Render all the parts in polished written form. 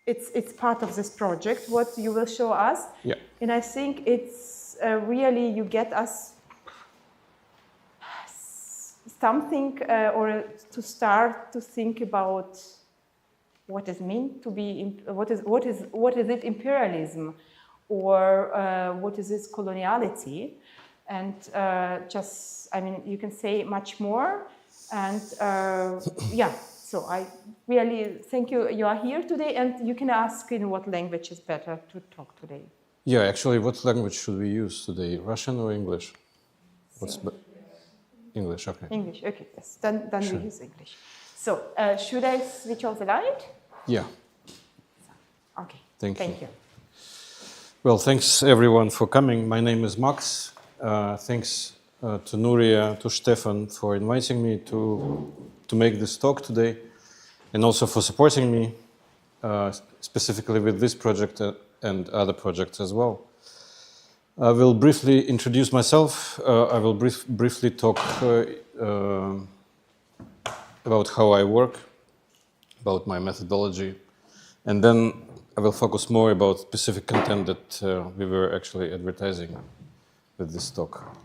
it's part of this project, what you will show us. Yeah. And I think it's really, you get us something or to start to think about what it means to be, what is it imperialism, or what is this coloniality, and just, I mean, you can say much more, and yeah. So I really thank you. You are here today, and you can ask in what language is better to talk today. Yeah, actually, what language should we use today? Russian or English? What's English? Okay. English. Okay. Yes. Then Sure. we use English. So should I switch off the light? Yeah. Okay. Thank you. You. Well, thanks everyone for coming. My name is Max. Thanks to Nuria, to Stefan for inviting me to make this talk today, and also for supporting me, specifically with this project and other projects as well. I will briefly introduce myself. I will briefly talk about how I work, about my methodology, and then I will focus more about specific content that we were actually advertising with this talk.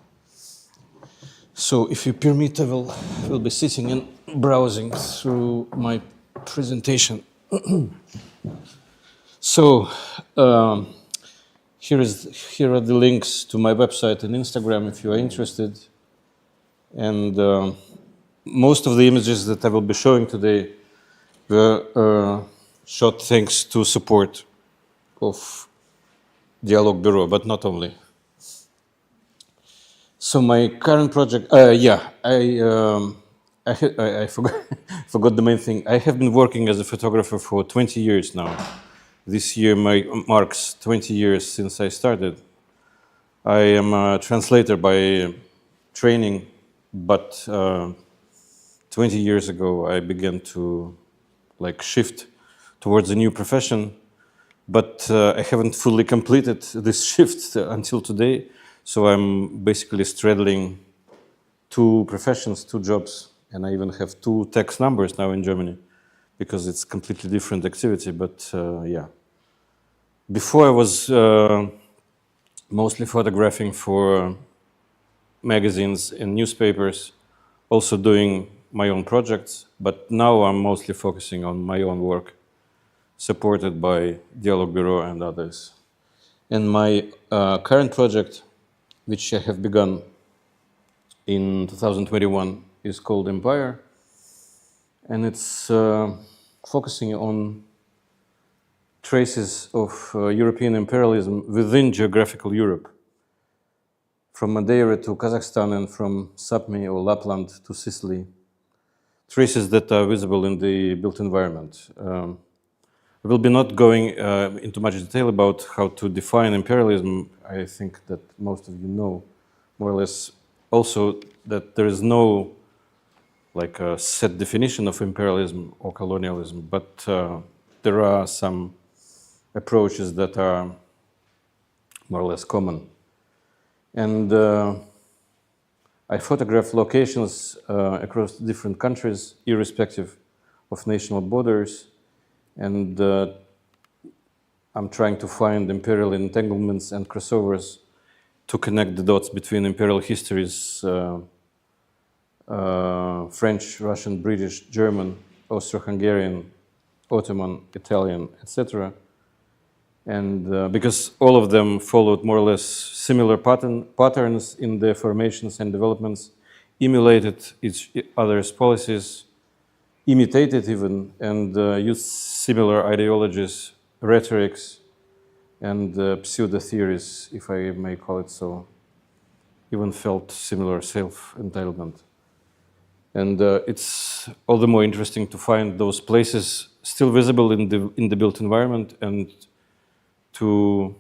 So if you permit, I will be sitting and browsing through my presentation. So here are the links to my website and Instagram if you are interested. And most of the images that I will be showing today were shot thanks to support of Dialogue Bureau, but not only. So my current project, I forgot the main thing. I have been working as a photographer for 20 years now. This year marks 20 years since I started. I am a translator by training, but 20 years ago I began to shift towards a new profession, but I haven't fully completed this shift until today. So I'm basically straddling two professions, two jobs, and I even have two tax numbers now in Germany because it's completely different activity, but yeah. Before I was mostly photographing for magazines and newspapers, also doing my own projects, but now I'm mostly focusing on my own work, supported by Dialogue Bureau and others. And my current project, which I have begun in 2021, is called Empire, and it's focusing on traces of European imperialism within geographical Europe, from Madeira to Kazakhstan and from Sapmi or Lapland to Sicily, traces that are visible in the built environment. I will be not going into much detail about how to define imperialism. I think that most of you know more or less also that there is no a set definition of imperialism or colonialism, but there are some approaches that are more or less common. And I photograph locations across different countries, irrespective of national borders, and I'm trying to find imperial entanglements and crossovers to connect the dots between imperial histories, French, Russian, British, German, Austro-Hungarian, Ottoman, Italian, etc. And because all of them followed more or less similar patterns in their formations and developments, emulated each other's policies, imitated even, and used similar ideologies, rhetorics, and pseudo-theories, if I may call it so, even felt similar self-entitlement. And it's all the more interesting to find those places still visible in the built environment and to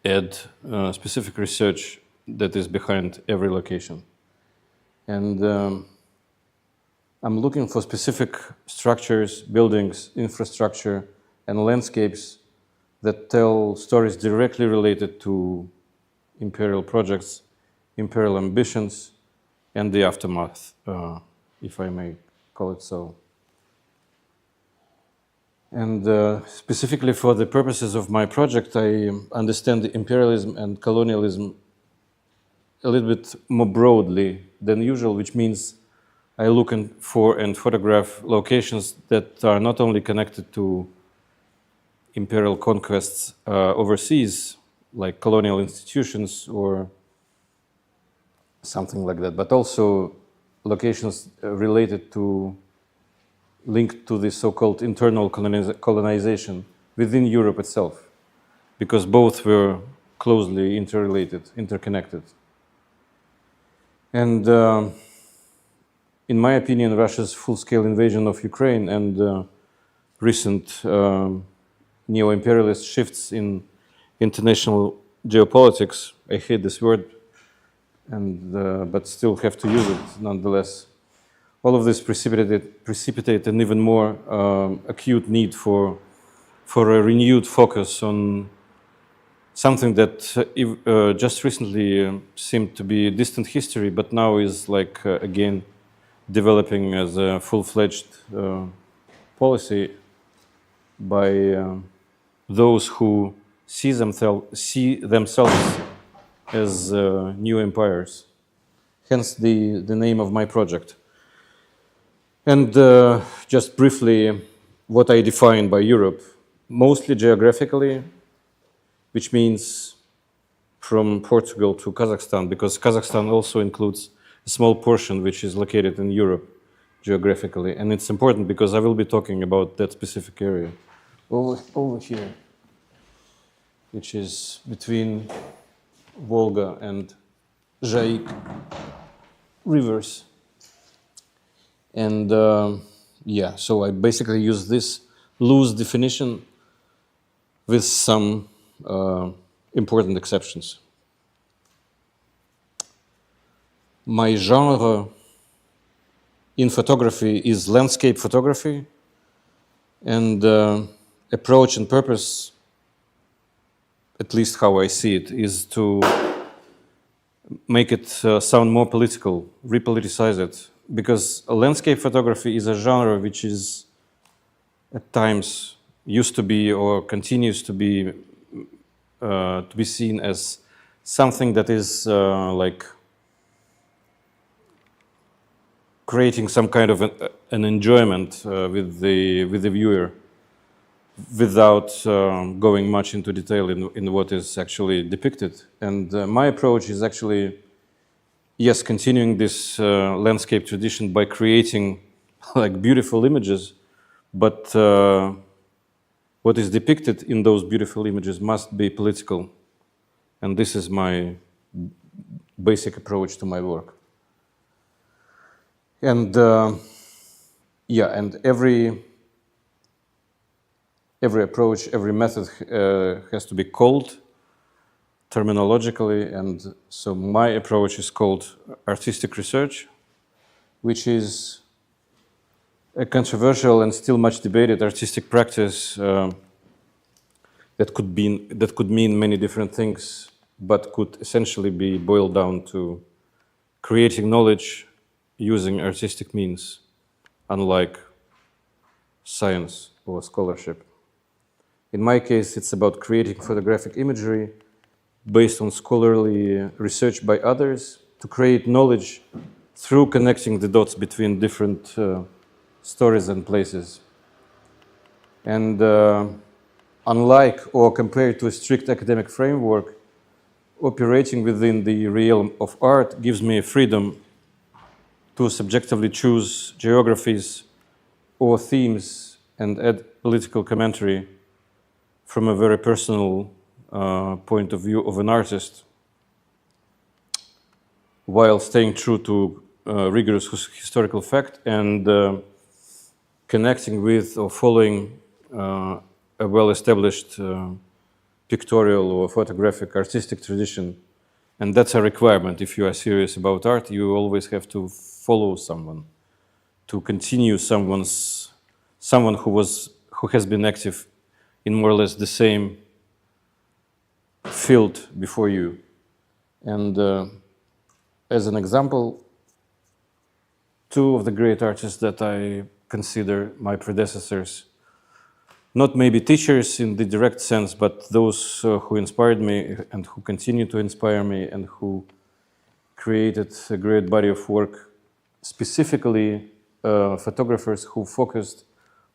add specific research that is behind every location. And I'm looking for specific structures, buildings, infrastructure, and landscapes that tell stories directly related to imperial projects, imperial ambitions, and the aftermath, if I may call it so. And specifically for the purposes of my project, I understand the imperialism and colonialism a little bit more broadly than usual, which means I look for and photograph locations that are not only connected to imperial conquests overseas, like colonial institutions or something like that, but also locations related to, linked to the so-called internal colonization within Europe itself, because both were closely interrelated, interconnected. And in my opinion, Russia's full-scale invasion of Ukraine and recent neo-imperialist shifts in international geopolitics, I hate this word, but still have to use it nonetheless. All of this precipitated an even more acute need for a renewed focus on something that just recently seemed to be distant history, but now is like again developing as a full-fledged policy by those who see themselves as new empires. Hence the name of my project. And just briefly, what I define by Europe, mostly geographically, which means from Portugal to Kazakhstan, because Kazakhstan also includes a small portion which is located in Europe geographically. And it's important because I will be talking about that specific area over here, which is between Volga and Jaik rivers. And yeah, so I basically use this loose definition with some important exceptions. My genre in photography is landscape photography, and approach and purpose, at least how I see it, is to make it sound more political, repoliticize it, because landscape photography is a genre which is at times used to be or continues to be seen as something that is like creating some kind of an enjoyment with the viewer, without going much into detail in what is actually depicted. And my approach is actually, yes, continuing this landscape tradition by creating like beautiful images, but what is depicted in those beautiful images must be political. And this is my basic approach to my work. And yeah, and every approach, every method has to be called terminologically, and so my approach is called artistic research, which is a controversial and still much debated artistic practice that could mean many different things, but could essentially be boiled down to creating knowledge using artistic means, unlike science or scholarship. In my case, it's about creating photographic imagery based on scholarly research by others to create knowledge through connecting the dots between different stories and places. And unlike or compared to a strict academic framework, operating within the realm of art gives me a freedom to subjectively choose geographies or themes and add political commentary from a very personal point of view of an artist, while staying true to rigorous historical fact and connecting with or following a well-established pictorial or photographic artistic tradition. And that's a requirement. If you are serious about art, you always have to follow someone, to continue someone who has been active in more or less the same field before you. And as an example, two of the great artists that I consider my predecessors not maybe teachers in the direct sense, but those who inspired me and who continue to inspire me and who created a great body of work, specifically photographers who focused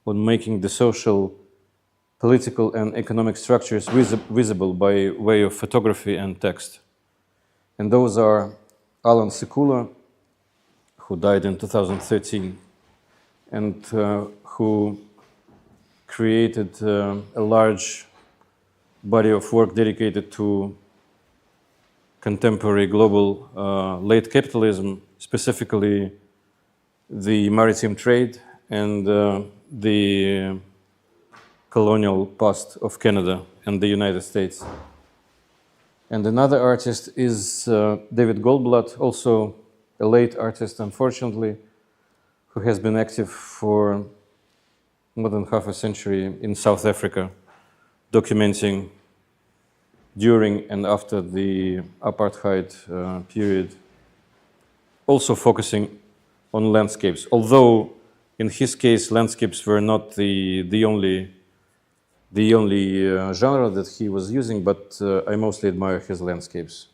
on making the social, political, and economic structures visible by way of photography and text. And those are Alan Sekula, who died in 2013, and who created a large body of work dedicated to contemporary global late capitalism, specifically the maritime trade and the colonial past of Canada and the United States. And another artist is David Goldblatt, also a late artist, unfortunately, who has been active for more than half a century in South Africa, documenting during and after the apartheid period, also focusing on landscapes. Although in his case, landscapes were not the only genre that he was using, but I mostly admire his landscapes.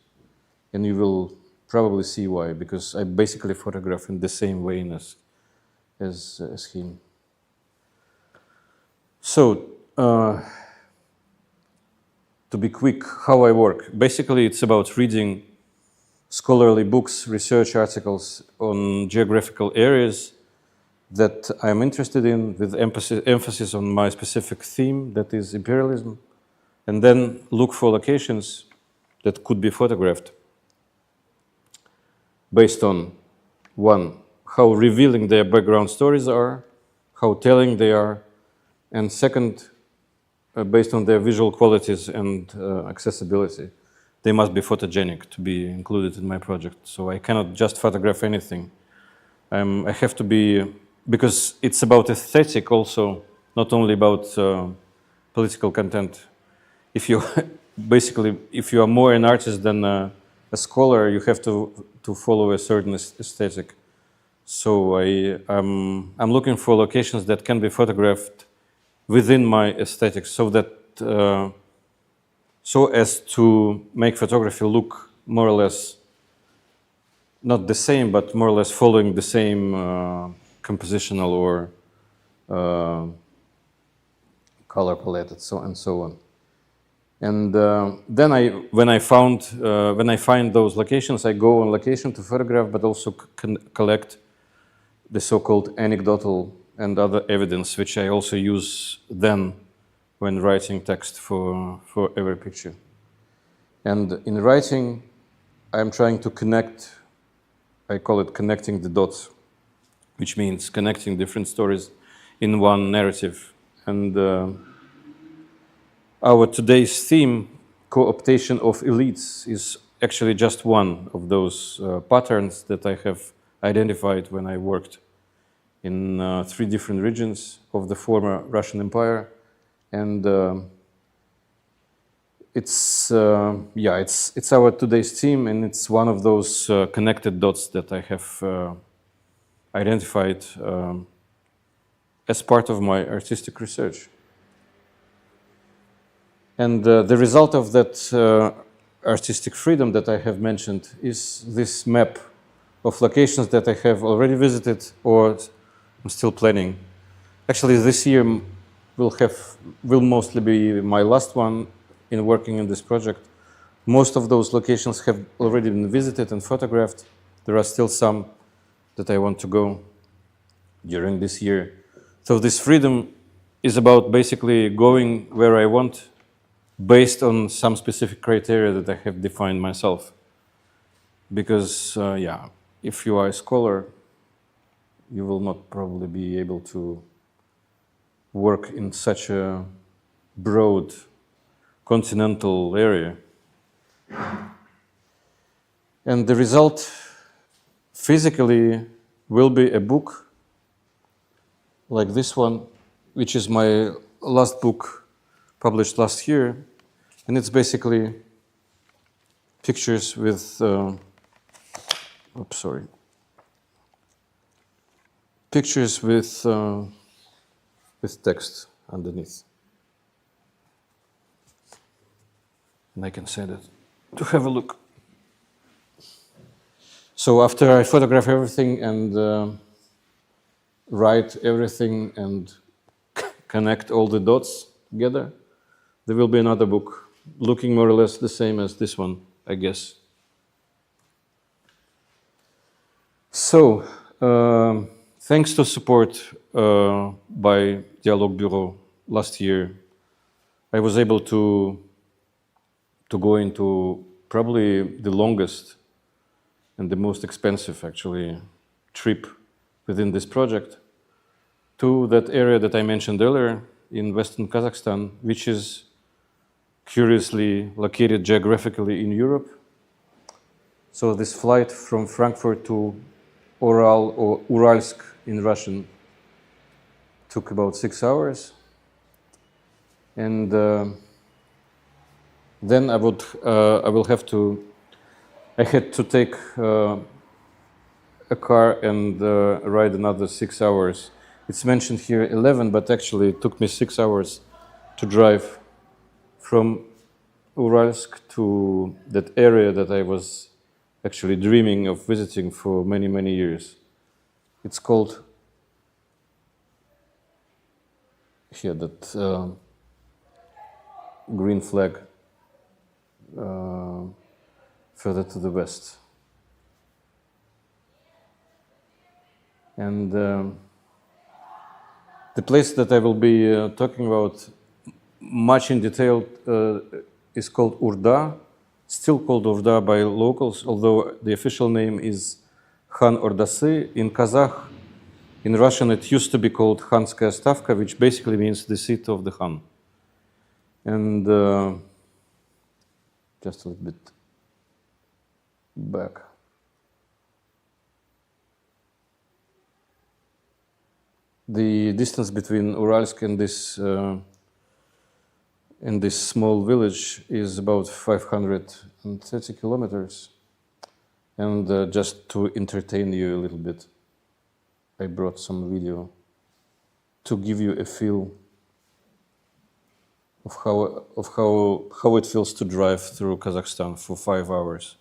And you will probably see why, because I basically photograph in the same way as him. So, to be quick, how I work. Basically, it's about reading scholarly books, research articles on geographical areas that I'm interested in, with emphasis on my specific theme, that is imperialism, and then look for locations that could be photographed based on, one, how revealing their background stories are, how telling they are, and second, based on their visual qualities and accessibility. They must be photogenic to be included in my project. So I cannot just photograph anything. I have to be, because it's about aesthetic also, not only about political content. If you basically, if you are more an artist than a scholar, you have to follow a certain aesthetic. So I'm looking for locations that can be photographed within my aesthetics, so that so as to make photography look more or less not the same, but more or less following the same compositional or color palette, and so on. And then when I find those locations, I go on location to photograph, but also collect the so-called anecdotal and other evidence, which I also use then when writing text for every picture. And in writing, I'm trying to connect, I call it connecting the dots, which means connecting different stories in one narrative. And our today's theme, co-optation of elites, is actually just one of those patterns that I have identified when I worked in 3 different regions of the former Russian Empire. And it's our today's theme, and it's one of those connected dots that I have identified as part of my artistic research. And the result of that artistic freedom that I have mentioned is this map of locations that I have already visited or I'm still planning. Actually, this year will mostly be my last one in working in this project. Most of those locations have already been visited and photographed. There are still some that I want to go during this year. So this freedom is about basically going where I want based on some specific criteria that I have defined myself. Because, if you are a scholar, you will not probably be able to work in such a broad continental area. And the result physically will be a book like this one, which is my last book published last year. And it's basically pictures with, pictures with text underneath. and I can send it to have a look. So after I photograph everything and write everything and connect all the dots together, there will be another book looking more or less the same as this one, I guess. So, thanks to support by Dialogue Bureau last year, I was able to go into probably the longest and the most expensive, actually, trip within this project to that area that I mentioned earlier in Western Kazakhstan, which is curiously located geographically in Europe. So this flight from Frankfurt to Oral or Uralsk in Russian took about 6 hours. And then I had to take a car and ride another 6 hours. It's mentioned here 11, but actually it took me 6 hours to drive from Uralsk to that area that I was actually dreaming of visiting for many, many years. It's called, here, that green flag further to the west. And the place that I will be talking about much in detail is called Urda, still called Urda by locals, although the official name is Khan Ordasi. In Kazakh, in Russian, it used to be called Khanskaya Stavka, which basically means the seat of the Khan. And just a little bit back. The distance between Uralsk and this small village is about 530 kilometers. And just to entertain you a little bit, I brought some video to give you a feel of how it feels to drive through Kazakhstan for 5 hours.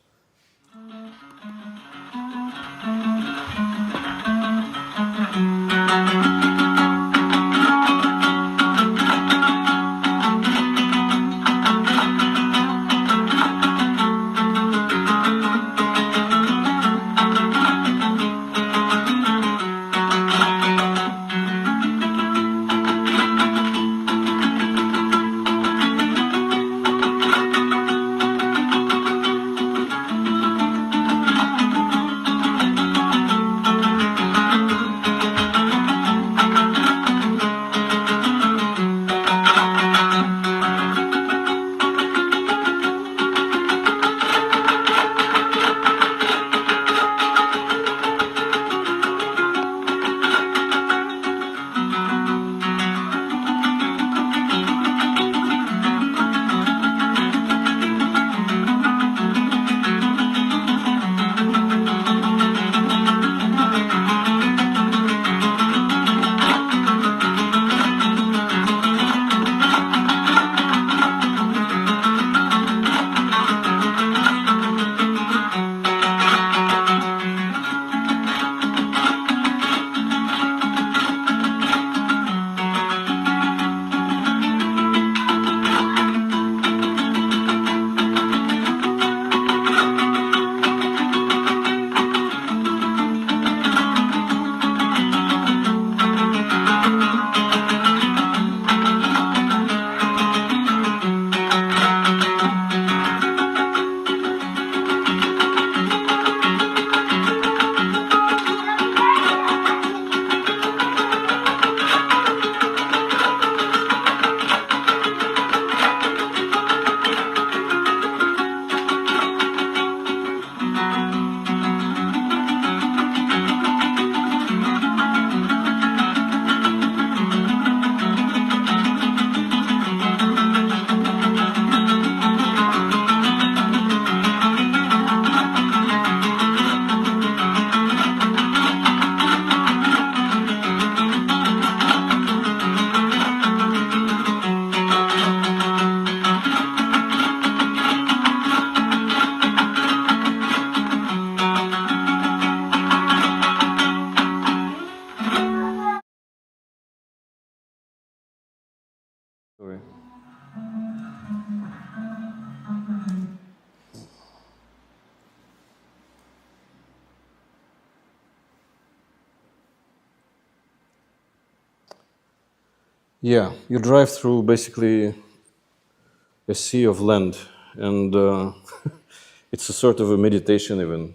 Yeah, you drive through basically a sea of land, and it's a sort of a meditation even.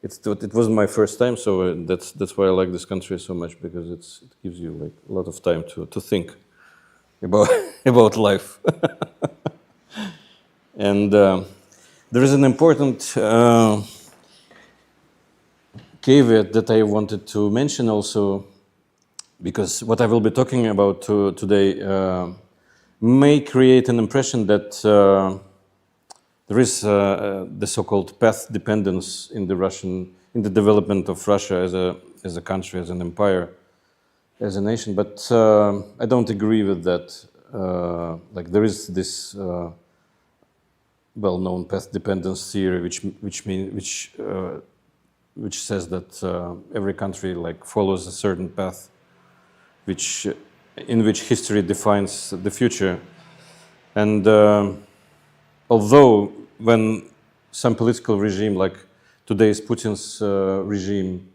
It wasn't my first time, so that's why I like this country so much, because it gives you like a lot of time to think about about life. And there is an important caveat that I wanted to mention also, because what I will be talking about today may create an impression that there is the so-called path dependence in the development of Russia as a country, as an empire, as a nation. But I don't agree with that. Like there is this well-known path dependence theory, which says that every country like follows a certain path, in which history defines the future. And although when some political regime, like today's Putin's regime,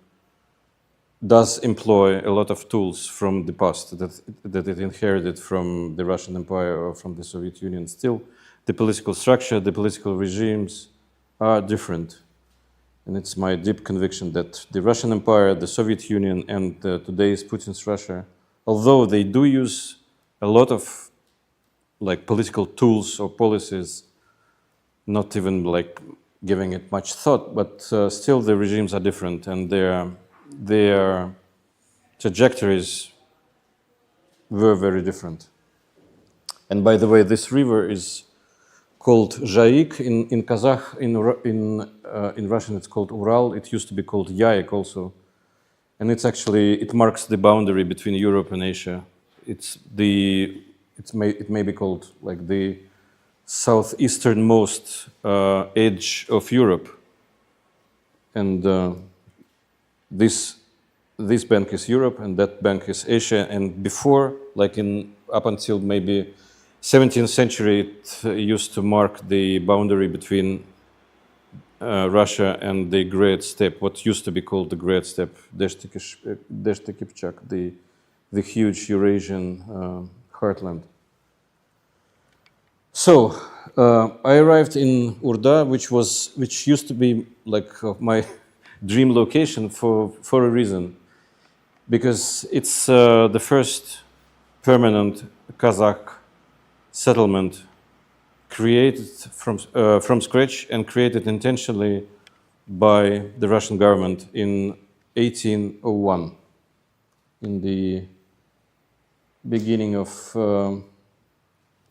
does employ a lot of tools from the past that it inherited from the Russian Empire or from the Soviet Union, still the political structure, the political regimes are different. And it's my deep conviction that the Russian Empire, the Soviet Union, and today's Putin's Russia, although they do use a lot of like political tools or policies, not even like giving it much thought, but still the regimes are different, and their trajectories were very different. And by the way, this river is called Jaik in Kazakh. In Russian, it's called Ural. It used to be called Yaik also, and it marks the boundary between Europe and Asia. It may be called like the southeasternmost edge of Europe, and this bank is Europe, and that bank is Asia. And before, like up until maybe 17th century, it used to mark the boundary between Russia and the Great Steppe, what used to be called the Great Steppe, Deshti Kipchak, the huge Eurasian heartland. So I arrived in Urda, which used to be like my dream location for a reason, because it's the first permanent Kazakh settlement created from scratch and created intentionally by the Russian government in 1801, in the beginning of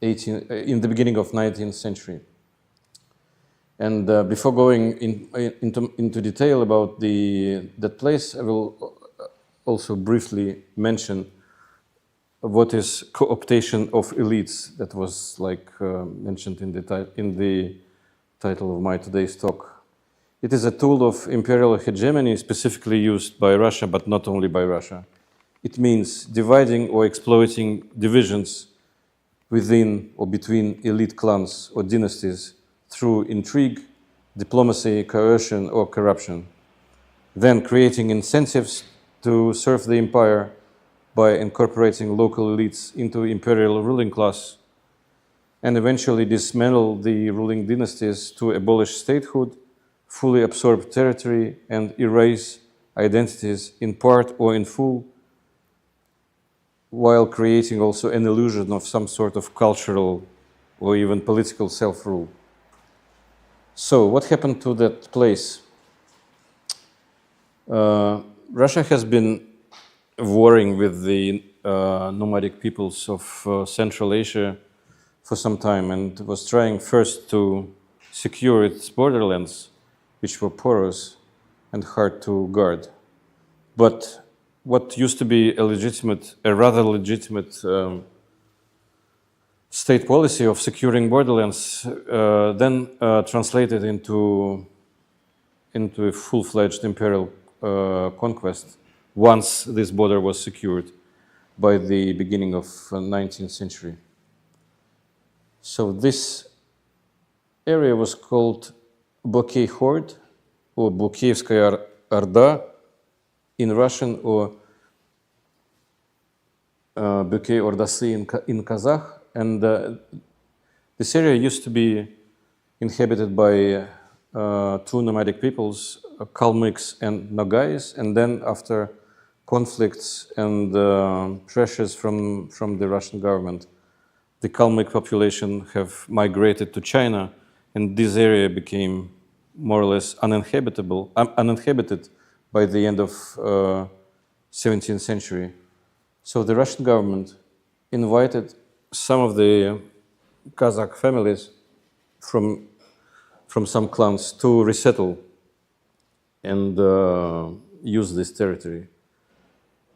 19th century. And before going into detail about that place, I will also briefly mention what is co-optation of elites, that was like mentioned in the title of my today's talk. It is a tool of imperial hegemony specifically used by Russia, but not only by Russia. It means dividing or exploiting divisions within or between elite clans or dynasties through intrigue, diplomacy, coercion, or corruption, then creating incentives to serve the empire by incorporating local elites into imperial ruling class, and eventually dismantle the ruling dynasties to abolish statehood, fully absorb territory, and erase identities in part or in full, while creating also an illusion of some sort of cultural or even political self-rule. So what happened to that place? Russia has been warring with the nomadic peoples of Central Asia for some time, and was trying first to secure its borderlands, which were porous and hard to guard. But what used to be a rather legitimate state policy of securing borderlands then translated into a full-fledged imperial conquest once this border was secured by the beginning of 19th century. So this area was called Bökei Horde, or Bökeyevskaya Orda in Russian, or Bökei Ordasi in Kazakh, and this area used to be inhabited by two nomadic peoples, Kalmyks and Nogais, and then after conflicts and pressures from the Russian government, the Kalmyk population have migrated to China, and this area became more or less uninhabited by the end of 17th century. So the Russian government invited some of the Kazakh families from some clans to resettle and use this territory.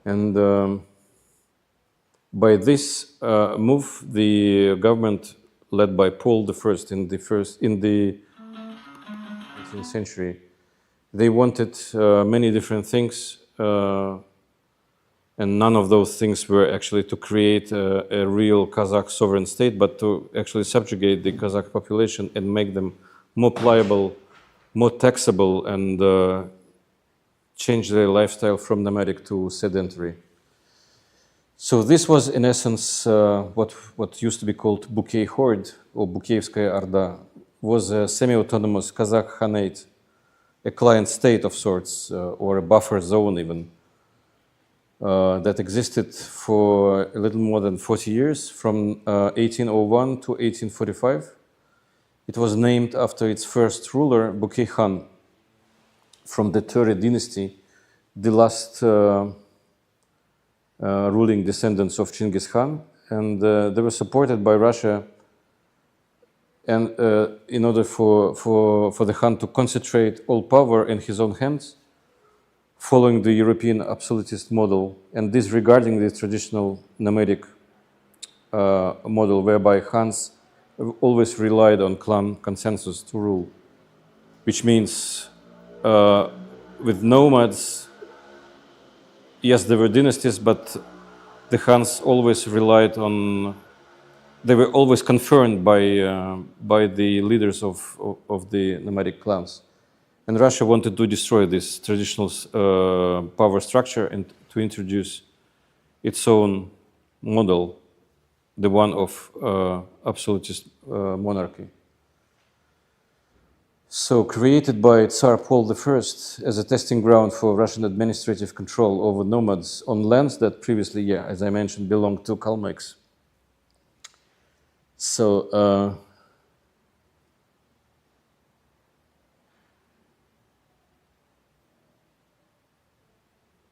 And by this move, the government led by Paul I in the 19th century, they wanted many different things, and none of those things were actually to create a real Kazakh sovereign state, but to actually subjugate the Kazakh population and make them more pliable, more taxable, and change their lifestyle from nomadic to sedentary. So this was, in essence, what used to be called Bökei Horde, or Bukievskaya Orda, was a semi-autonomous Kazakh Khanate, a client state of sorts, or a buffer zone even, that existed for a little more than 40 years, from 1801 to 1845. It was named after its first ruler, Bökei Khan, from the Turi dynasty, the last ruling descendants of Genghis Khan, and they were supported by Russia, and in order for the Khan to concentrate all power in his own hands, following the European absolutist model and disregarding the traditional nomadic model whereby Khans always relied on clan consensus to rule, which means with nomads, yes, there were dynasties, but the Khans always relied on, they were always confirmed by the leaders of the nomadic clans. And Russia wanted to destroy this traditional power structure and to introduce its own model, the one of absolutist monarchy. So created by Tsar Paul I as a testing ground for Russian administrative control over nomads on lands that previously, yeah, as I mentioned, belonged to Kalmyks. So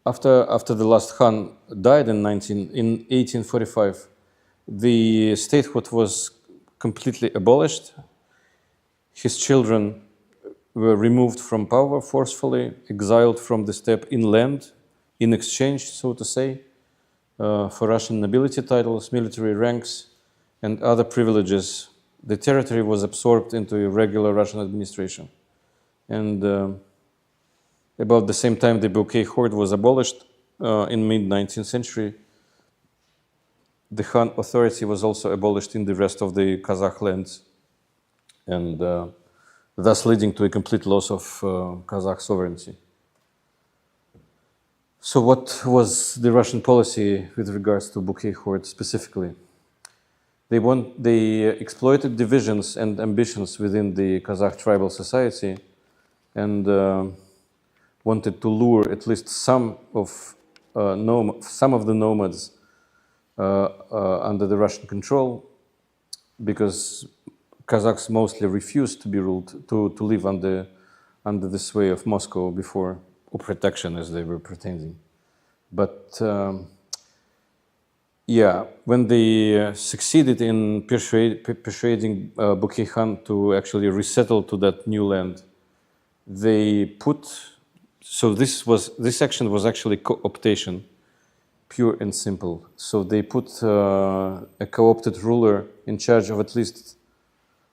after the last Khan died in 1845, the statehood was completely abolished. His children were removed from power forcefully, exiled from the steppe inland, in exchange, so to say, for Russian nobility titles, military ranks, and other privileges. The territory was absorbed into a regular Russian administration. And about the same time the Bökei Horde was abolished in mid-19th century, the Khan authority was also abolished in the rest of the Kazakh lands, and thus leading to a complete loss of Kazakh sovereignty. So what was the Russian policy with regards to Bökei Horde specifically? They exploited divisions and ambitions within the Kazakh tribal society and wanted to lure at least some of the nomads under the Russian control, because Kazakhs mostly refused to be ruled, to live under the sway of Moscow before, or protection as they were pretending. But yeah, when they succeeded in persuading Bökei Khan to actually resettle to that new land, they put, so this action was actually co-optation, pure and simple. So they put a co-opted ruler in charge of at least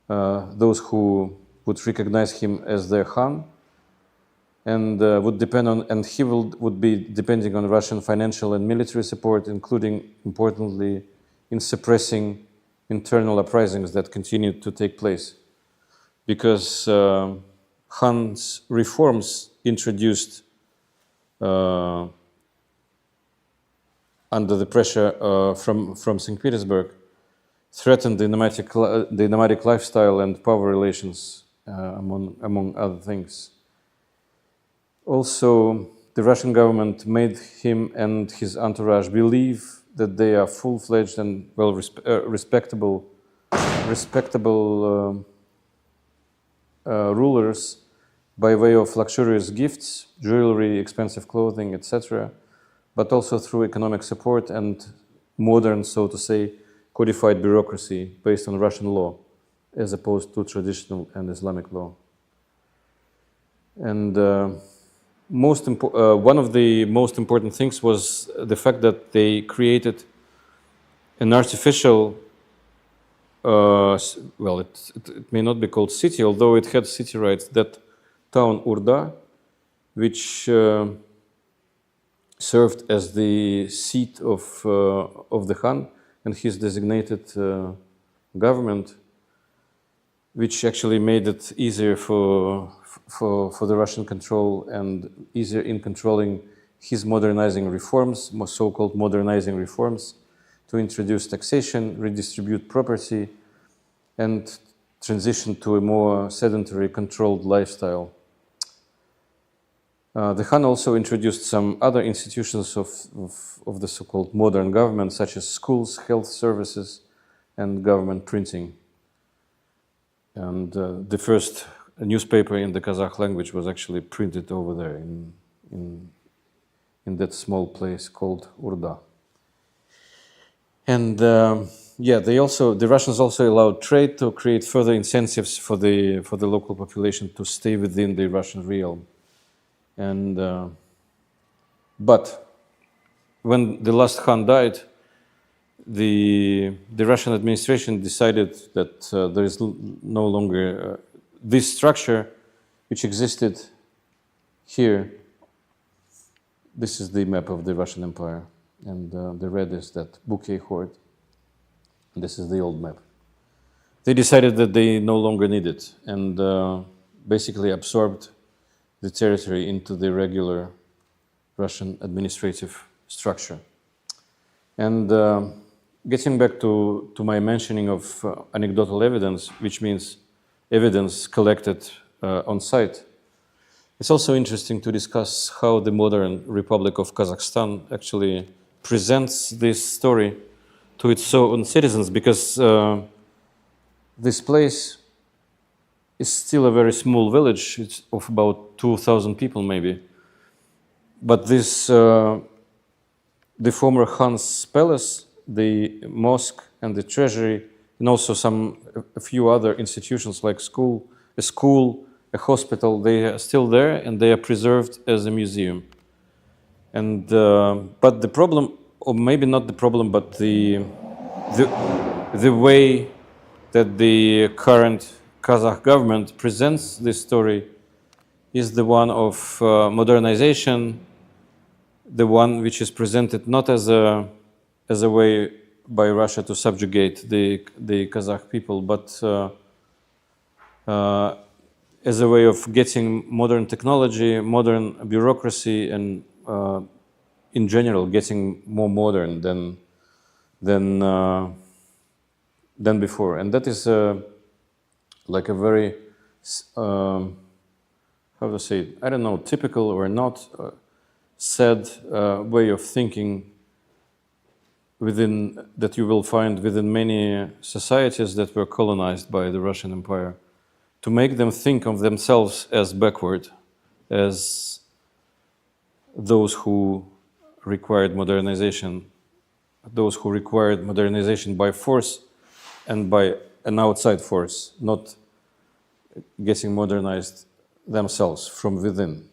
those who would recognize him as their Khan, and he would be depending on Russian financial and military support, including, importantly, in suppressing internal uprisings that continued to take place, because Khan's reforms introduced under the pressure from St. Petersburg, threatened the nomadic lifestyle and power relations, among other things. Also, the Russian government made him and his entourage believe that they are full-fledged and respectable rulers by way of luxurious gifts, jewelry, expensive clothing, etc., but also through economic support and modern, so to say, codified bureaucracy based on Russian law, as opposed to traditional and Islamic law. And one of the most important things was the fact that they created an artificial, well, it may not be called city, although it had city rights, that town Urda, which served as the seat of the Khan and his designated government, which actually made it easier for the Russian control and easier in controlling his modernizing reforms, so-called modernizing reforms, to introduce taxation, redistribute property, and transition to a more sedentary, controlled lifestyle. The Khan also introduced some other institutions of the so-called modern government, such as schools, health services, and government printing. And the first newspaper in the Kazakh language was actually printed over there in that small place called Urda. And yeah, the Russians also allowed trade to create further incentives for the local population to stay within the Russian realm. And but when the last Khan died, the Russian administration decided that there is no longer this structure which existed here. This is the map of the Russian Empire, and the red is that Bökei Horde. This is the old map. They decided that they no longer need it, and basically absorbed the territory into the regular Russian administrative structure. And getting back to my mentioning of anecdotal evidence, which means evidence collected on site, it's also interesting to discuss how the modern Republic of Kazakhstan actually presents this story to its own citizens, because this place is still a very small village. It's of about 2,000 people maybe. But this, the former Khan's palace, the mosque and the treasury, and also a few other institutions like a school, a hospital, they are still there and they are preserved as a museum. And but the problem, or maybe not the problem, but the way that the current Kazakh government presents this story is the one of modernization, the one which is presented not as a way by Russia to subjugate the Kazakh people, but as a way of getting modern technology, modern bureaucracy, and in general getting more modern than before. And that is like a very, how to say it, I don't know, typical or not, sad way of thinking that you will find within many societies that were colonized by the Russian Empire, to make them think of themselves as backward, as those who required modernization by force and by an outside force, not getting modernized themselves from within.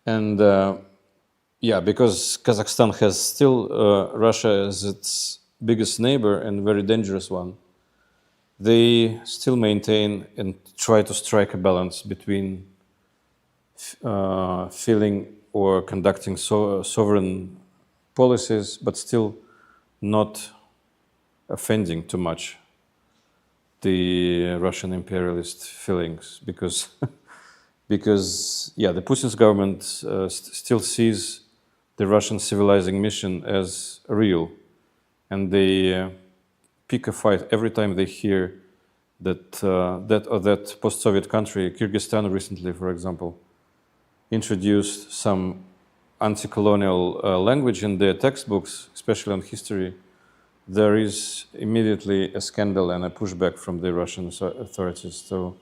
And yeah, because Kazakhstan has still Russia as its biggest neighbor and very dangerous one, they still maintain and try to strike a balance between feeling or conducting sovereign policies, but still not offending too much the Russian imperialist feelings, because yeah, the Putin's government still sees the Russian civilizing mission as real, and they pick a fight every time they hear that that post-Soviet country, Kyrgyzstan recently, for example, introduced some anti-colonial language in their textbooks, especially on history. There is immediately a scandal and a pushback from the Russian authorities. So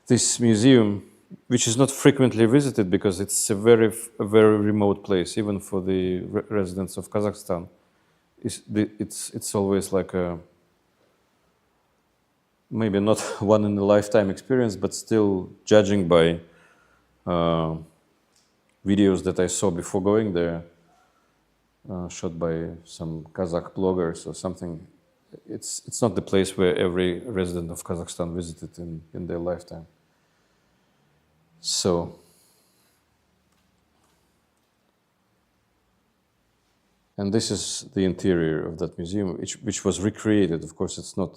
this museum, which is not frequently visited because it's a very remote place, even for the residents of Kazakhstan, it's always like a maybe not one in a lifetime experience, but still judging by videos that I saw before going there, shot by some Kazakh bloggers or something. It's not the place where every resident of Kazakhstan visited in their lifetime. So, and this is the interior of that museum, which was recreated. Of course, it's not.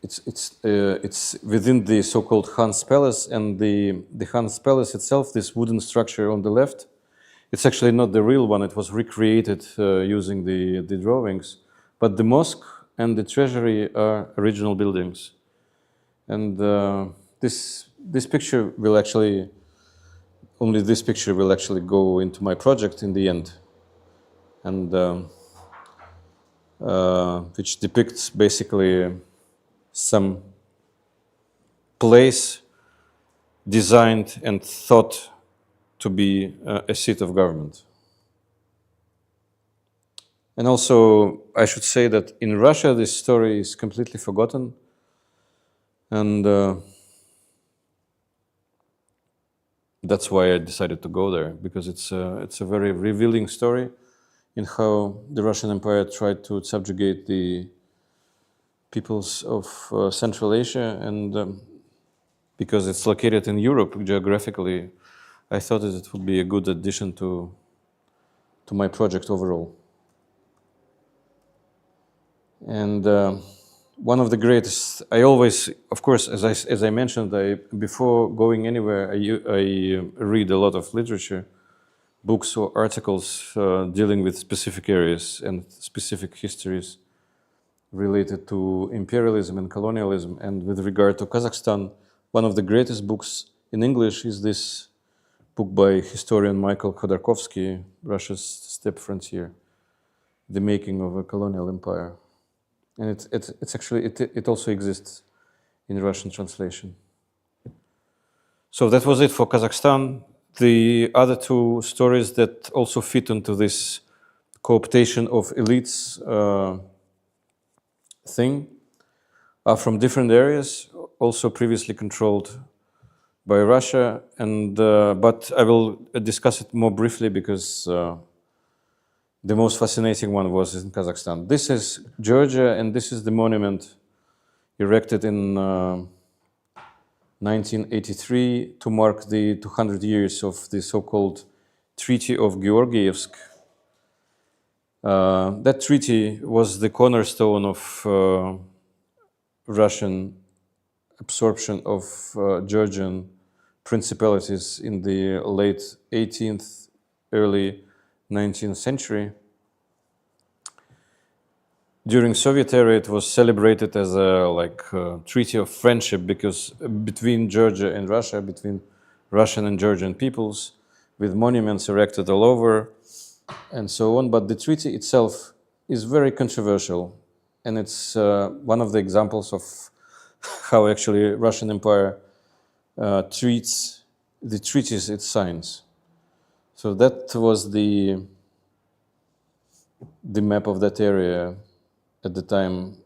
It's within the so-called Khan's Palace, and the Khan's Palace itself, this wooden structure on the left, it's actually not the real one. It was recreated using the drawings, but the mosque and the treasury are original buildings. And this picture will actually, only this picture will actually go into my project in the end, and which depicts basically some place designed and thought to be a seat of government. And also, I should say that in Russia, this story is completely forgotten. And that's why I decided to go there, because it's a very revealing story in how the Russian Empire tried to subjugate the peoples of Central Asia, and because it's located in Europe geographically, I thought that it would be a good addition to my project overall. And one of the greatest, I always, of course, as I mentioned, before going anywhere, I read a lot of literature, books or articles dealing with specific areas and specific histories related to imperialism and colonialism. And with regard to Kazakhstan, one of the greatest books in English is this book by historian Michael Khodorkovsky, Russia's Steppe Frontier, The Making of a Colonial Empire. And it's actually, it also exists in Russian translation. So that was it for Kazakhstan. The other two stories that also fit into this co-optation of elites thing are from different areas, also previously controlled by Russia, and but I will discuss it more briefly because the most fascinating one was in Kazakhstan. This is Georgia, and this is the monument erected in 1983 to mark the 200 years of the so-called Treaty of Georgievsk. That treaty was the cornerstone of Russian absorption of Georgian principalities in the late 18th, early 19th century. During Soviet era, it was celebrated as a treaty of friendship, because between Georgia and Russia, between Russian and Georgian peoples, with monuments erected all over, and so on. But the treaty itself is very controversial, and it's one of the examples of how actually Russian Empire treats the treaties it signs. So that was the map of that area at the time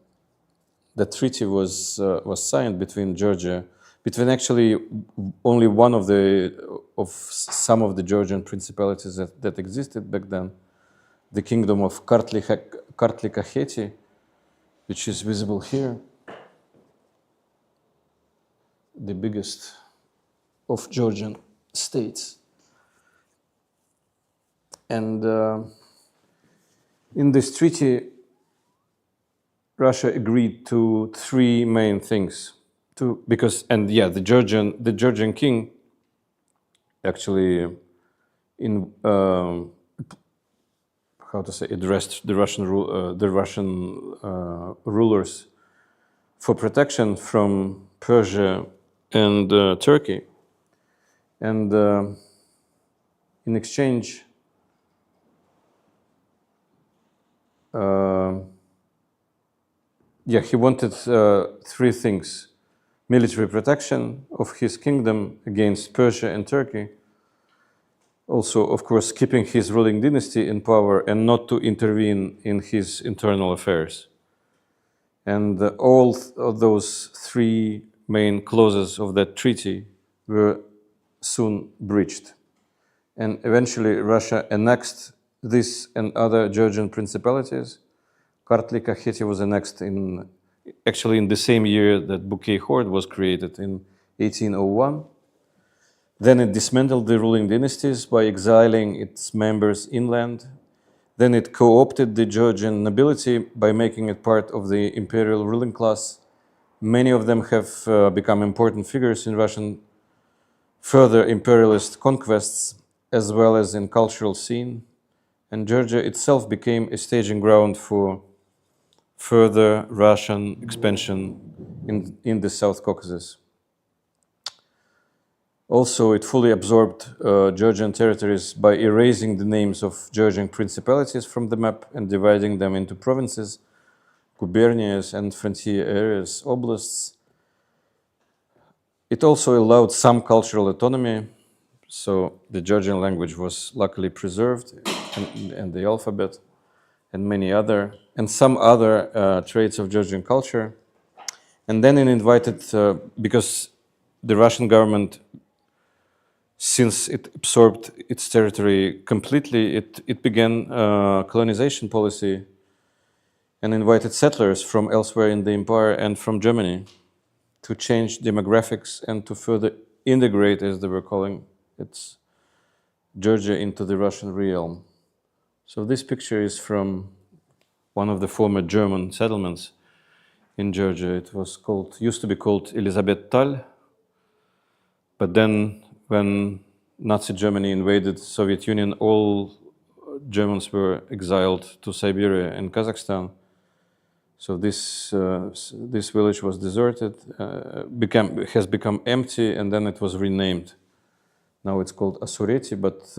the treaty was signed between Georgia, between actually only one of some of the Georgian principalities that existed back then, the Kingdom of Kartli-Kakheti, which is visible here, the biggest of Georgian states. And in this treaty, Russia agreed to three main things. The Georgian king actually how to say, addressed the Russian rulers for protection from Persia and Turkey, and in exchange, he wanted three things: military protection of his kingdom against Persia and Turkey. Also, of course, keeping his ruling dynasty in power and not to intervene in his internal affairs. And all of those three main clauses of that treaty were soon breached. And eventually Russia annexed this and other Georgian principalities. Kartli-Kakheti was annexed actually in the same year that Bökei Horde was created in 1801. Then it dismantled the ruling dynasties by exiling its members inland. Then it co-opted the Georgian nobility by making it part of the imperial ruling class. Many of them have become important figures in Russian further imperialist conquests, as well as in cultural scene. And Georgia itself became a staging ground for further Russian expansion in the South Caucasus. Also, it fully absorbed Georgian territories by erasing the names of Georgian principalities from the map and dividing them into provinces, gubernias, and frontier areas, oblasts. It also allowed some cultural autonomy, so the Georgian language was luckily preserved, and the alphabet, and some other traits of Georgian culture. And then it invited, because the Russian government, since it absorbed its territory completely, it began colonization policy and invited settlers from elsewhere in the empire and from Germany to change demographics and to further integrate, as they were calling it, Georgia into the Russian realm. So this picture is from one of the former German settlements in Georgia. It used to be called Elizabethtal, but then when Nazi Germany invaded Soviet Union, all Germans were exiled to Siberia and Kazakhstan. So this village was deserted, has become empty, and then it was renamed. Now it's called Asureti, but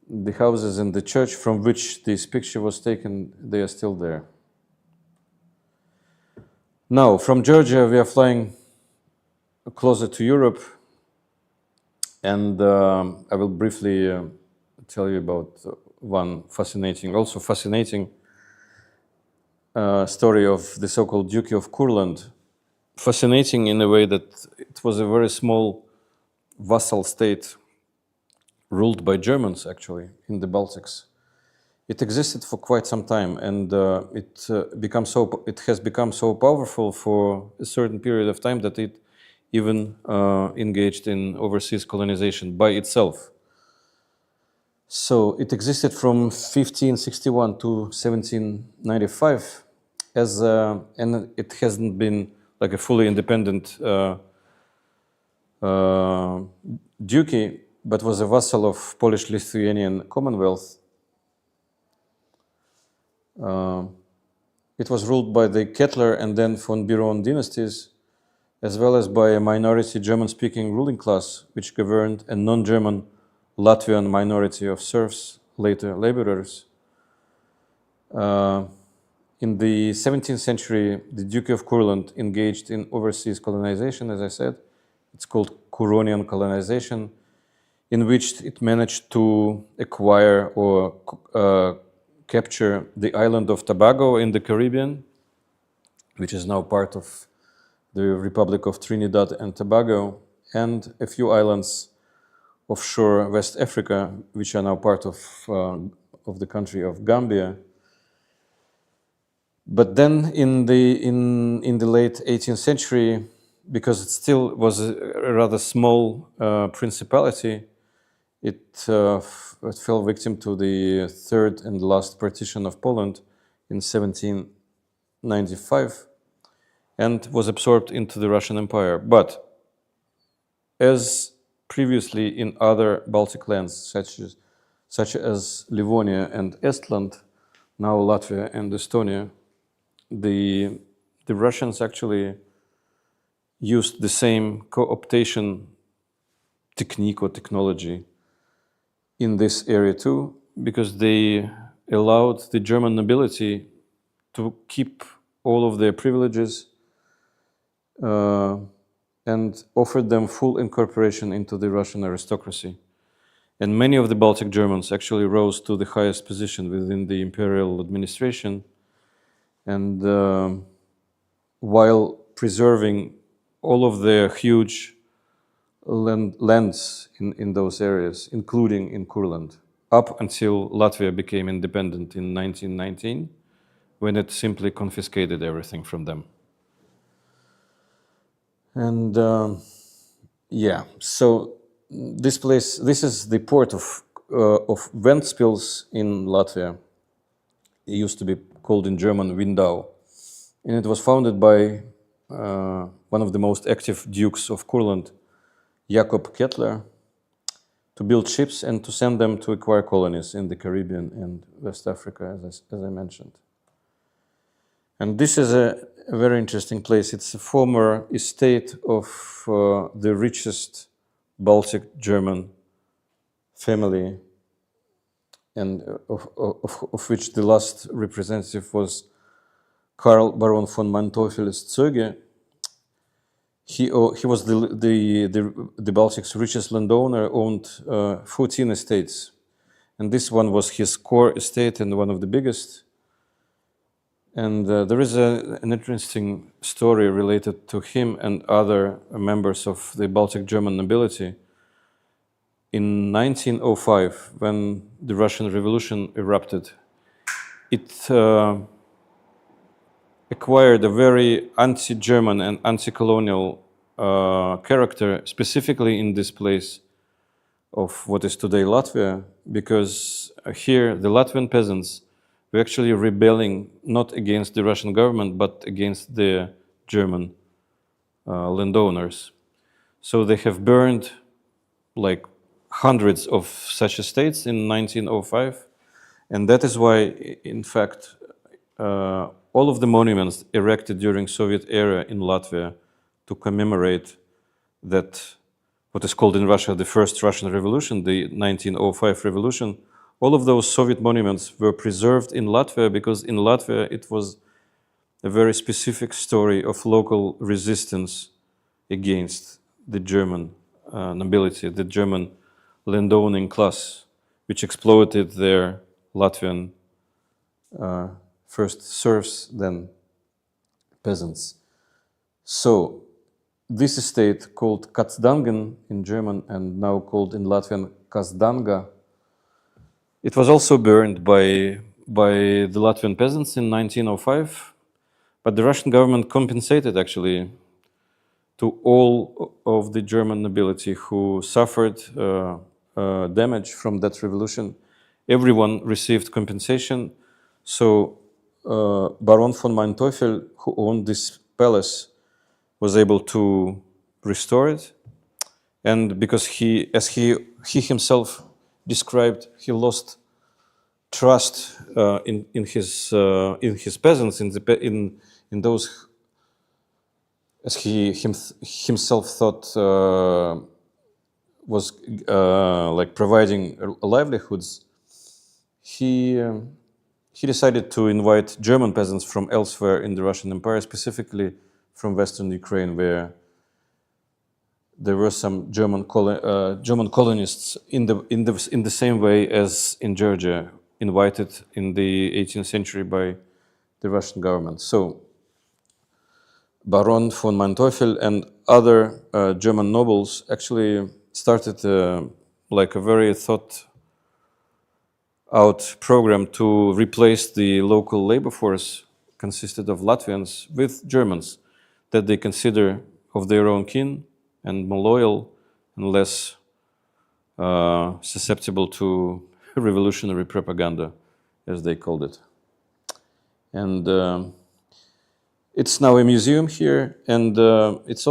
the houses and the church from which this picture was taken, they are still there. Now, from Georgia, we are flying closer to Europe, and I will briefly tell you about one fascinating story of the so-called Duchy of Courland. Fascinating in a way that it was a very small vassal state ruled by Germans, actually, in the Baltics. It existed for quite some time, and it has become so powerful for a certain period of time that it even engaged in overseas colonization by itself. So it existed from 1561 to 1795, and it hasn't been like a fully independent duchy, but was a vassal of Polish-Lithuanian Commonwealth. It was ruled by the Kettler and then von Biron dynasties, as well as by a minority German-speaking ruling class, which governed a non-German Latvian minority of serfs, later laborers. In the 17th century, the Duchy of Courland engaged in overseas colonization, as I said. It's called Curonian colonization, in which it managed to acquire or capture the island of Tobago in the Caribbean, which is now part of the Republic of Trinidad and Tobago, and a few islands offshore West Africa, which are now part of the country of Gambia. But then in the late 18th century, because it still was a rather small principality, it fell victim to the third and last partition of Poland in 1795 and was absorbed into the Russian Empire. But as previously in other Baltic lands, such as Livonia and Estland, now Latvia and Estonia, the Russians actually used the same co-optation technique or technology in this area too, because they allowed the German nobility to keep all of their privileges and offered them full incorporation into the Russian aristocracy. And many of the Baltic Germans actually rose to the highest position within the imperial administration, and while preserving all of their huge lands in those areas, including in Courland, up until Latvia became independent in 1919, when it simply confiscated everything from them. And yeah, so this is the port of Ventspils in Latvia. It used to be called in German Windau, and it was founded by one of the most active dukes of Courland, Jakob Kettler, to build ships and to send them to acquire colonies in the Caribbean and West Africa, as I mentioned. And this is a very interesting place. It's a former estate of the richest Baltic German family, and of which the last representative was Karl Baron von Manteuffel-Zöge. He was the Baltic's richest landowner, owned 14 estates. And this one was his core estate and one of the biggest. And there is an interesting story related to him and other members of the Baltic German nobility. In 1905, when the Russian Revolution erupted, it acquired a very anti-German and anti-colonial character, specifically in this place of what is today Latvia, because here the Latvian peasants were actually rebelling not against the Russian government, but against the German landowners. So they have burned like hundreds of such estates in 1905, and that is why, in fact, all of the monuments erected during Soviet era in Latvia to commemorate that, what is called in Russia the first Russian Revolution, the 1905 revolution, all of those Soviet monuments were preserved in Latvia because in Latvia it was a very specific story of local resistance against the German nobility, the German landowning class, which exploited their Latvian first serfs, then peasants. So this estate, called Katsdangen in German and now called in Latvian Kazdanga, it was also burned by the Latvian peasants in 1905, but the Russian government compensated actually to all of the German nobility who suffered damage from that revolution. Everyone received compensation. So Baron von Manteuffel, who owned this palace, was able to restore it. And because as he himself described, he lost trust in his peasants, in those, as he himself thought was like providing livelihoods. He decided to invite German peasants from elsewhere in the Russian Empire, specifically from Western Ukraine, where there were some German colonists in the same way as in Georgia, invited in the 18th century by the Russian government. So Baron von Manteuffel and other German nobles actually started like a very thought-out program to replace the local labor force consisted of Latvians with Germans that they consider of their own kin and more loyal and less susceptible to revolutionary propaganda, as they called it. And it's now a museum here, and it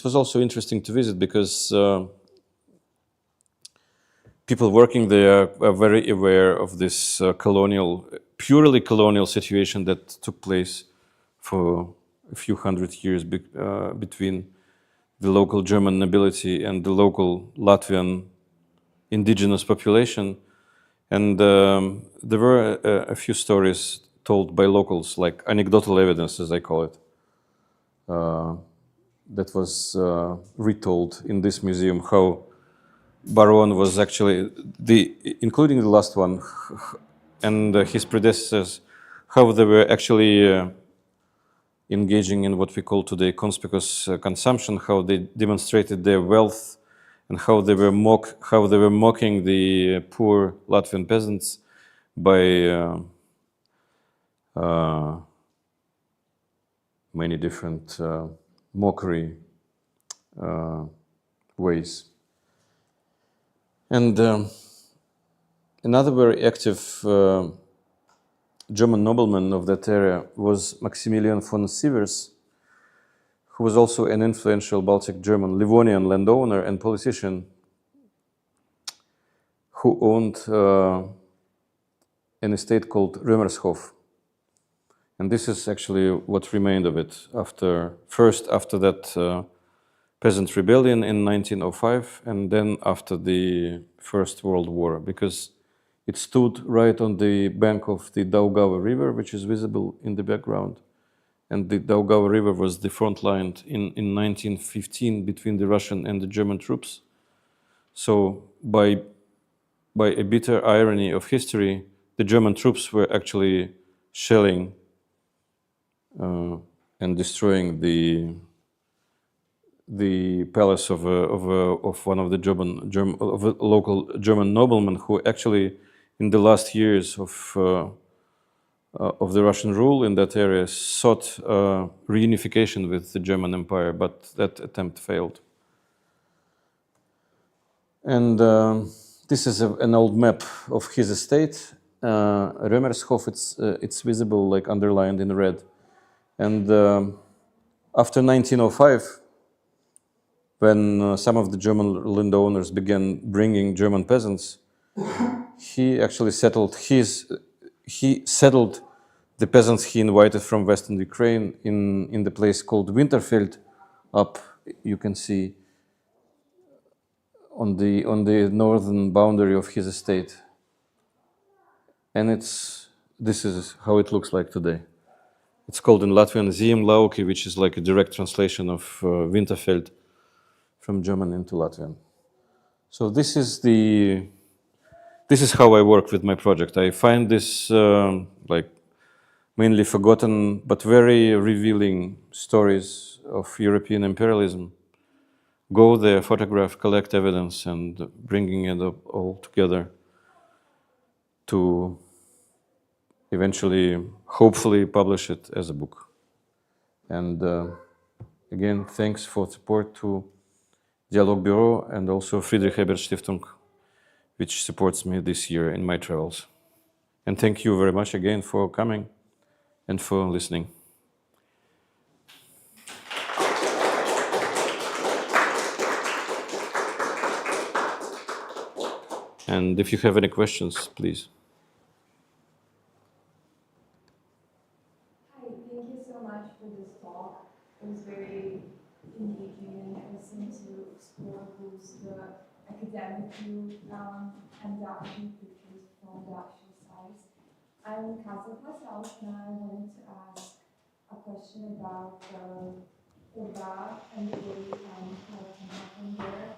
was also interesting to visit because people working there are very aware of this purely colonial situation that took place for a few hundred years between the local German nobility and the local Latvian indigenous population. And there were a few stories told by locals, like anecdotal evidence, as I call it, that was retold in this museum, how Baron was actually, including the last one, and his predecessors, how they were actually engaging in what we call today conspicuous consumption, how they demonstrated their wealth, and how they were mocking the poor Latvian peasants by many different mockery ways. And another very active German nobleman of that area was Maximilian von Sievers, who was also an influential Baltic German Livonian landowner and politician who owned an estate called Römershof. And this is actually what remained of it after that peasant rebellion in 1905, and then after the First World War, because it stood right on the bank of the Daugava River, which is visible in the background. And the Daugava River was the front line in 1915 between the Russian and the German troops. So by a bitter irony of history, the German troops were actually shelling and destroying the palace of one of the local German noblemen, who actually, in the last years of the Russian rule in that area, sought reunification with the German Empire, but that attempt failed. And this is an old map of his estate. Römershof, it's visible, like underlined in red. And after 1905, when some of the German landowners began bringing German peasants, he actually settled the peasants he invited from Western Ukraine in the place called Winterfeld. Up, you can see on the northern boundary of his estate, and this is how it looks like today. It's called in Latvian Ziem Lauki, which is like a direct translation of Winterfeld from German into Latvian. So this is how I work with my project. I find this like mainly forgotten but very revealing stories of European imperialism. Go there, photograph, collect evidence, and bringing it all together to eventually, hopefully, publish it as a book. And again, thanks for support to Dialogue Bureau and also Friedrich Ebert Stiftung, which supports me this year in my travels. And thank you very much again for coming and for listening. And if you have any questions, please. Hi, thank you so much for this talk. It was very engaging, and it was seemed to explore both the academic view and the actual pictures from the actual sites. I'm Kazakh myself, and I wanted to ask a question about Urda and the way what can happen there.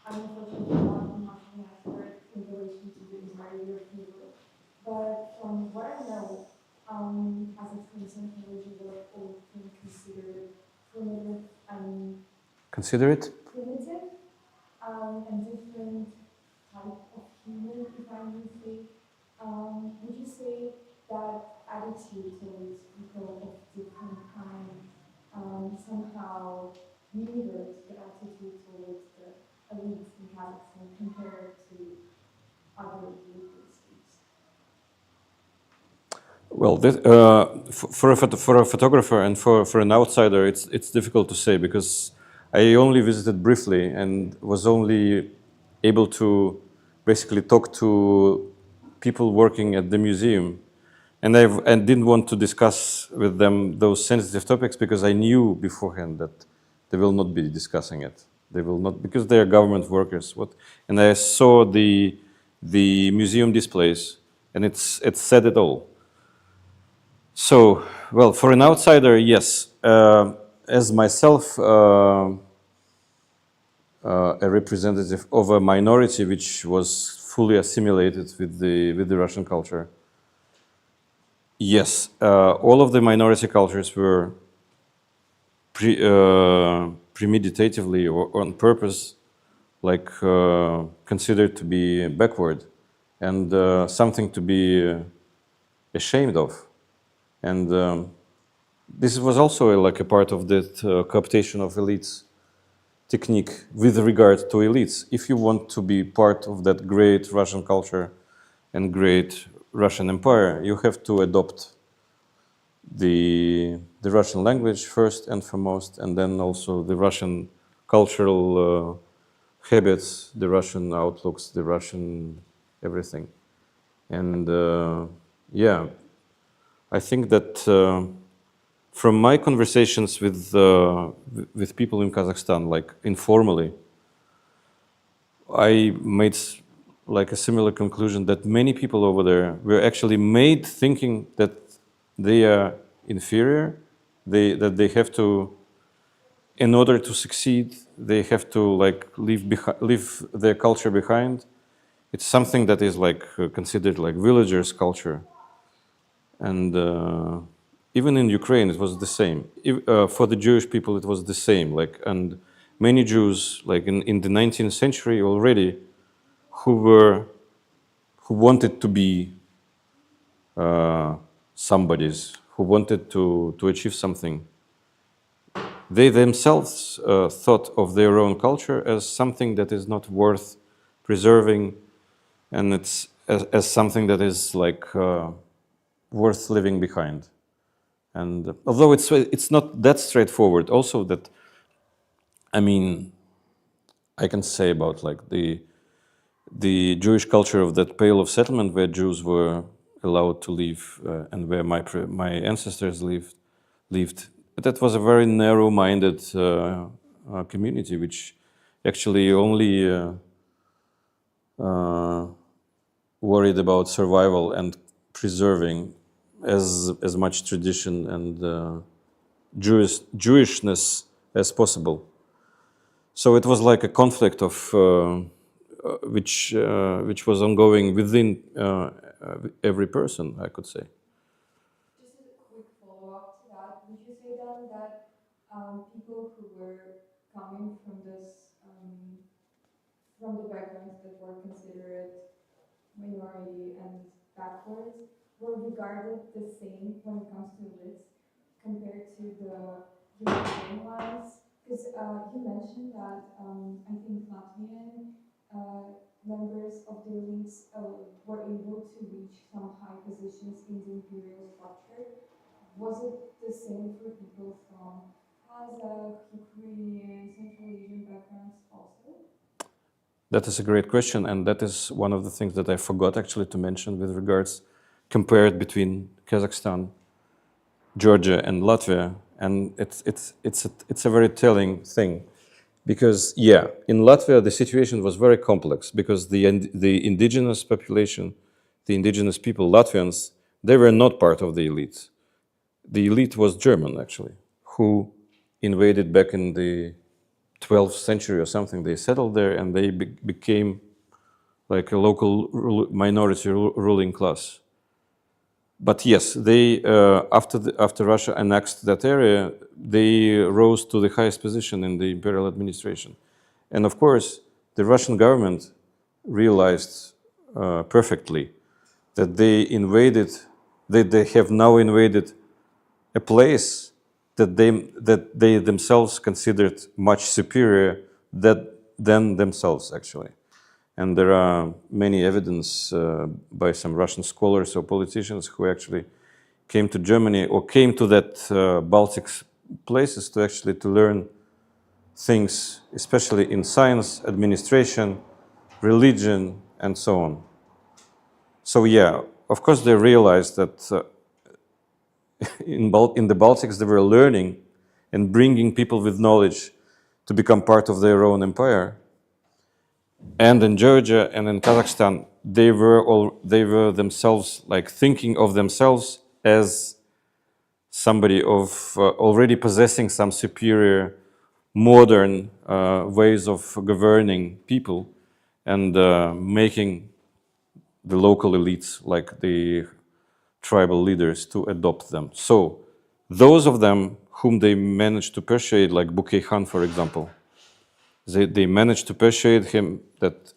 I'm unfortunately not much of an expert in relation to the entire European world, but from what I know, Kazakhstan's technology were often considered primitive and Consider it? primitive and different type of human, if I may say. Would you say that attitude towards people of different kind somehow mirrors the attitude towards the elites in Kazakhstan compared to other European states? Well, for a photographer and for an outsider, it's difficult to say, because I only visited briefly and was only able to basically talked to people working at the museum, and I didn't want to discuss with them those sensitive topics because I knew beforehand that they will not be discussing it. They will not, because they are government workers. And I saw the museum displays, and it said it all. So, well, for an outsider, yes. As myself, a representative of a minority which was fully assimilated with the Russian culture. Yes, all of the minority cultures were premeditatively or on purpose, like considered to be backward and something to be ashamed of. And this was also like a part of that cooptation of elites technique with regard to elites. If you want to be part of that great Russian culture and great Russian empire, you have to adopt the Russian language first and foremost, and then also the Russian cultural habits, the Russian outlooks, the Russian everything. And yeah, I think that from my conversations with people in Kazakhstan, like informally, I made like a similar conclusion that many people over there were actually made thinking that they are inferior, that they have to, in order to succeed, they have to like leave their culture behind. It's something that is like considered like villagers' culture, and even in Ukraine it was the same. For the Jewish people it was the same. Like, and many Jews, like in the 19th century already, who wanted to be somebodies, who wanted to achieve something. They themselves thought of their own culture as something that is not worth preserving, and it's as something that is like worth leaving behind. And although it's not that straightforward, also that, I mean, I can say about like the Jewish culture of that Pale of Settlement where Jews were allowed to live and where my ancestors lived. But that was a very narrow-minded community, which actually only worried about survival and preserving as much tradition and Jewishness as possible. So it was like a conflict of which was ongoing within every person, I could say. Just a quick follow-up to that. Would you say then that people who were coming from this, from the backgrounds that were considered minority and backwards, were regarded the same when it comes to elites compared to the European ones? Because you mentioned that I think Latvian members of the elites were able to reach some high positions in the imperial structure. Was it the same for people from Kazakh, Ukrainian, Central Asian backgrounds also? That is a great question, and that is one of the things that I forgot actually to mention with regards compared between Kazakhstan, Georgia, and Latvia, and it's a very telling thing, because yeah, in Latvia the situation was very complex because the indigenous population, the indigenous people, Latvians, they were not part of the elite. The elite was German actually, who invaded back in the 12th century or something. They settled there and they became like a local minority ruling class. But yes, they after Russia annexed that area, they rose to the highest position in the imperial administration. And of course, the Russian government realized perfectly that they have now invaded a place that they themselves considered much superior than themselves, actually. And there are many evidence by some Russian scholars or politicians who actually came to Germany or came to that Baltic places to learn things, especially in science, administration, religion, and so on. So yeah, of course they realized that in the Baltics they were learning and bringing people with knowledge to become part of their own empire. And in Georgia and in Kazakhstan, they were themselves like thinking of themselves as somebody of already possessing some superior modern ways of governing people and making the local elites, like the tribal leaders, to adopt them. So those of them whom they managed to persuade, like Bökei Khan, for example, they managed to persuade him that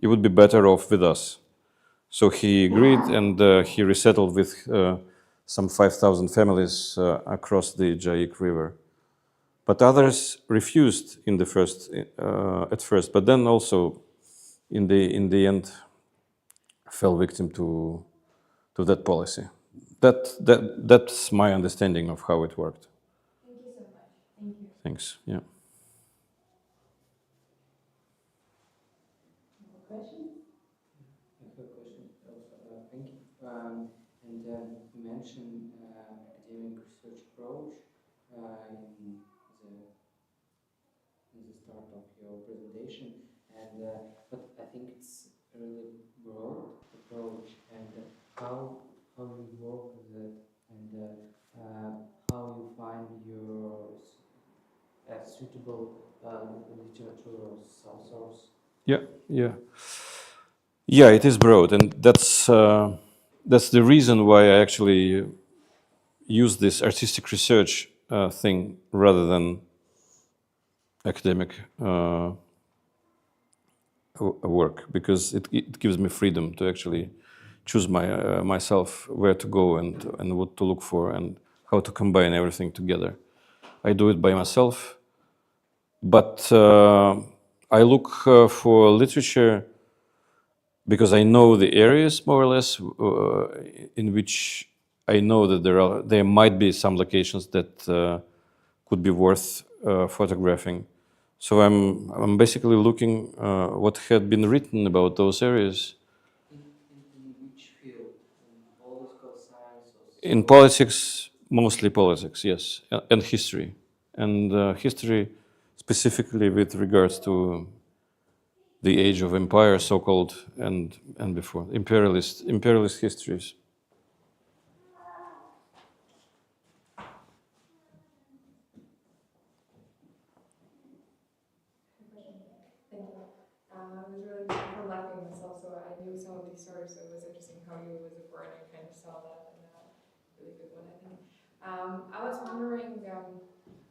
you would be better off with us. So he agreed, and he resettled with some 5,000 families across the Jaik River. But others refused in the at first, but then also in the end fell victim to that policy. That's my understanding of how it worked. Thank you so much. Thank you. Thanks. Yeah. Question? I have a question also. Thank you. And you mentioned academic research approach in the start of your presentation, and but I think it's a really broad approach. And how you work with it, and how you find your suitable literature source. Yeah, it is broad, and that's the reason why I actually use this artistic research thing rather than academic work, because it gives me freedom to actually choose myself where to go and what to look for and how to combine everything together. I do it by myself, but I look for literature because I know the areas more or less in which I know that there might be some locations that could be worth photographing. So I'm basically looking what had been written about those areas. In which field? In political science or In politics, mostly politics, yes, and history. And history specifically with regards to the age of empire, so-called, and before, imperialist histories. Thank you. I was really from Latvia myself, so I knew some of these stories, so it was interesting how you, as a foreigner, kind of saw that, and really good one, I think. I was wondering,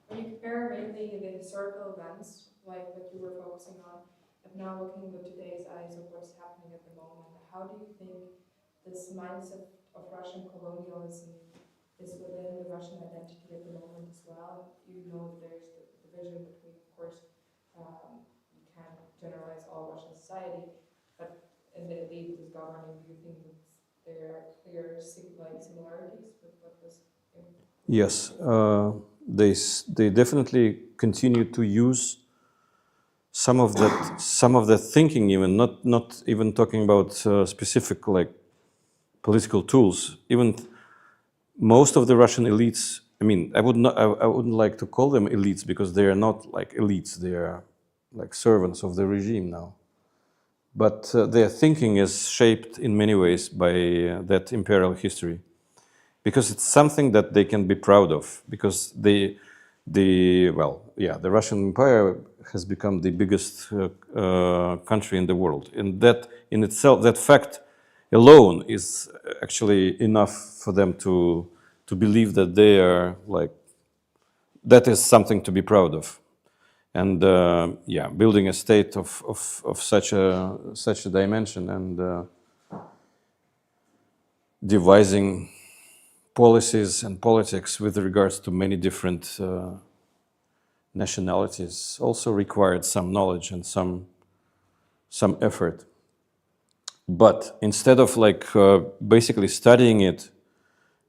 when you compare mainly the historical events, like what you were focusing on, but now looking with today's eyes of what's happening at the moment, how do you think this mindset of Russian colonialism is within the Russian identity at the moment as well? You know, there's the division between, of course, you can't generalize all Russian society, but in the elite is governing, do you think that there are clear similarities with what was? Yes, they definitely continue to use some of that thinking, even not even talking about specific like political tools. Even most of the Russian elites. I mean, I wouldn't like to call them elites because they are not like elites. They are like servants of the regime now. But their thinking is shaped in many ways by that imperial history, because it's something that they can be proud of. Because the Russian Empire has become the biggest country in the world, and that in itself, that fact alone is actually enough for them to believe that they are like, that is something to be proud of. And building a state of such a dimension and devising policies and politics with regards to many different nationalities also required some knowledge and some effort. But instead of like basically studying it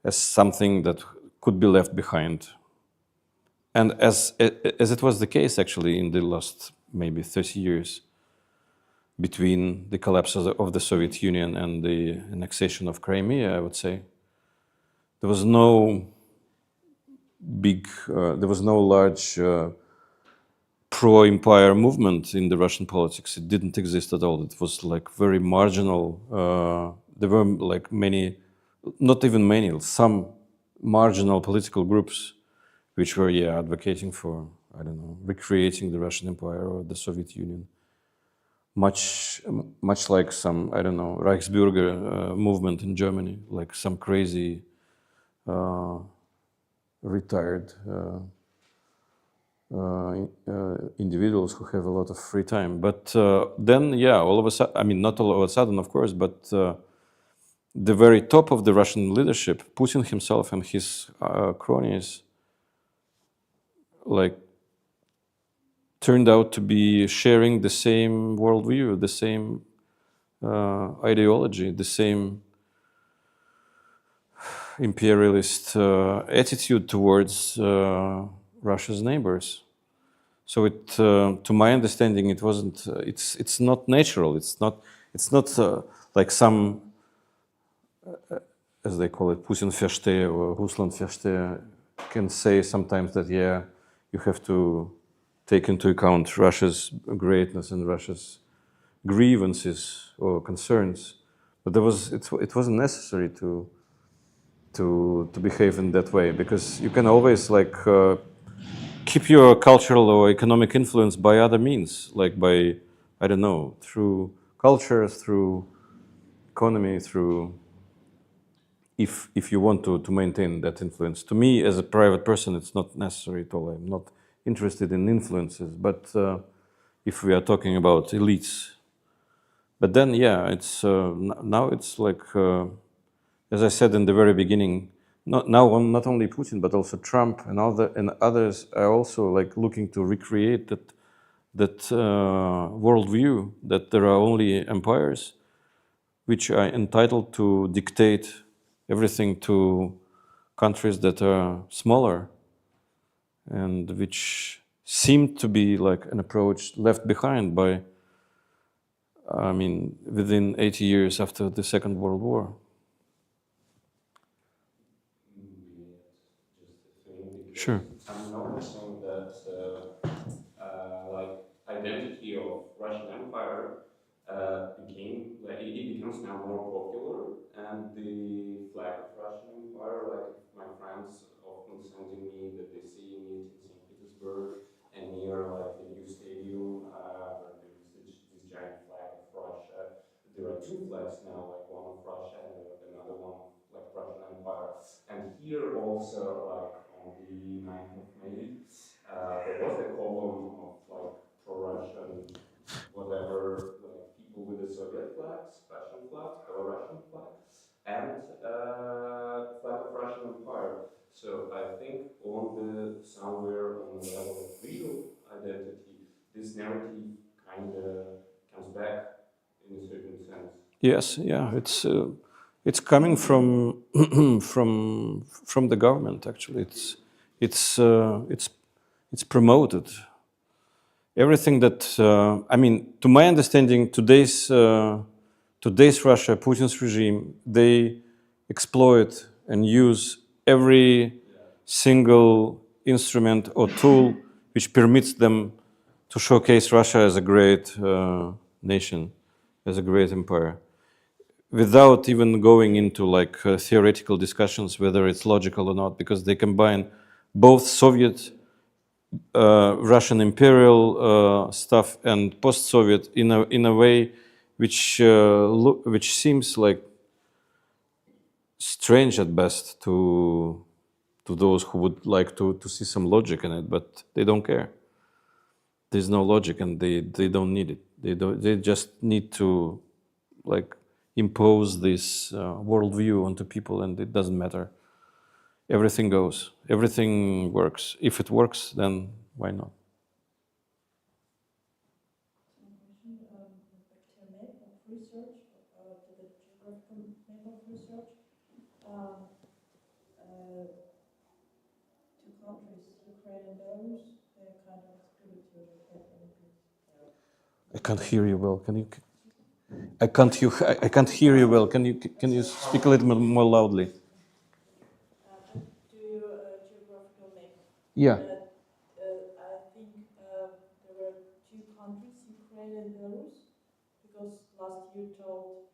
as something that could be left behind, and as it was the case actually in the last maybe 30 years, between the collapse of the Soviet Union and the annexation of Crimea, I would say. There was no large pro-empire movement in the Russian politics. It didn't exist at all. It was like very marginal. There were like many, not even many, some marginal political groups which were, advocating for, I don't know, recreating the Russian Empire or the Soviet Union. Much like some, I don't know, Reichsbürger movement in Germany, like some crazy retired individuals who have a lot of free time. But then, all of a sudden, I mean, not all of a sudden, of course, but the very top of the Russian leadership, Putin himself and his cronies, like, turned out to be sharing the same worldview, the same ideology, the same imperialist attitude towards Russia's neighbors. So it, to my understanding, it wasn't. It's not natural. It's not like some, as they call it, Putin verstehe or Russland verstehe, can say sometimes that you have to take into account Russia's greatness and Russia's grievances or concerns, but it wasn't necessary to behave in that way, because you can always like keep your cultural or economic influence by other means, like by, I don't know, through culture, through economy, through if you want to maintain that influence. To me, as a private person, it's not necessary at all. I'm not interested in influences, but if we are talking about elites, but then it's now it's like, as I said in the very beginning, not only Putin but also Trump and others are also like looking to recreate that worldview, that there are only empires which are entitled to dictate everything to countries that are smaller, and which seemed to be like an approach left behind by, I mean, within 80 years after the Second World War. Sure. I'm noticing that like identity of Russian Empire it becomes now more popular, and the flag of Russian Empire, like my friends often sending me that they see it in St. Petersburg and near like the new stadium where there is this giant flag of Russia. There are two flags now, like one of Russia and another one of like Russian Empire. And here also, like on the 9th of May, there was a column of like pro-Russian, whatever, like people with the Soviet flags, Russian flags, Belarusian flags, and flag of Russian Empire. So I think somewhere on the level of visual identity, this narrative kind of comes back in a certain sense. Yes, it's coming from from the government. Actually, it's promoted. Everything that I mean, to my understanding, today's Russia, Putin's regime, they exploit and use every single instrument or tool which permits them to showcase Russia as a great nation, as a great empire, without even going into like theoretical discussions whether it's logical or not, because they combine both Soviet, Russian imperial stuff and post-Soviet in a way which seems like strange at best to those who would like to see some logic in it, but they don't care. There's no logic, and they don't need it. They just need to like impose this worldview onto people, and it doesn't matter. Everything goes. Everything works. If it works, then why not? Two countries, Ukraine and Belarus, they're kind of tributary. I can't hear you well. Can you I can't hear you well. Can you speak a little bit more loudly? Do your geographical map. Yeah. I think there were two countries, Ukraine and Belarus, because last year told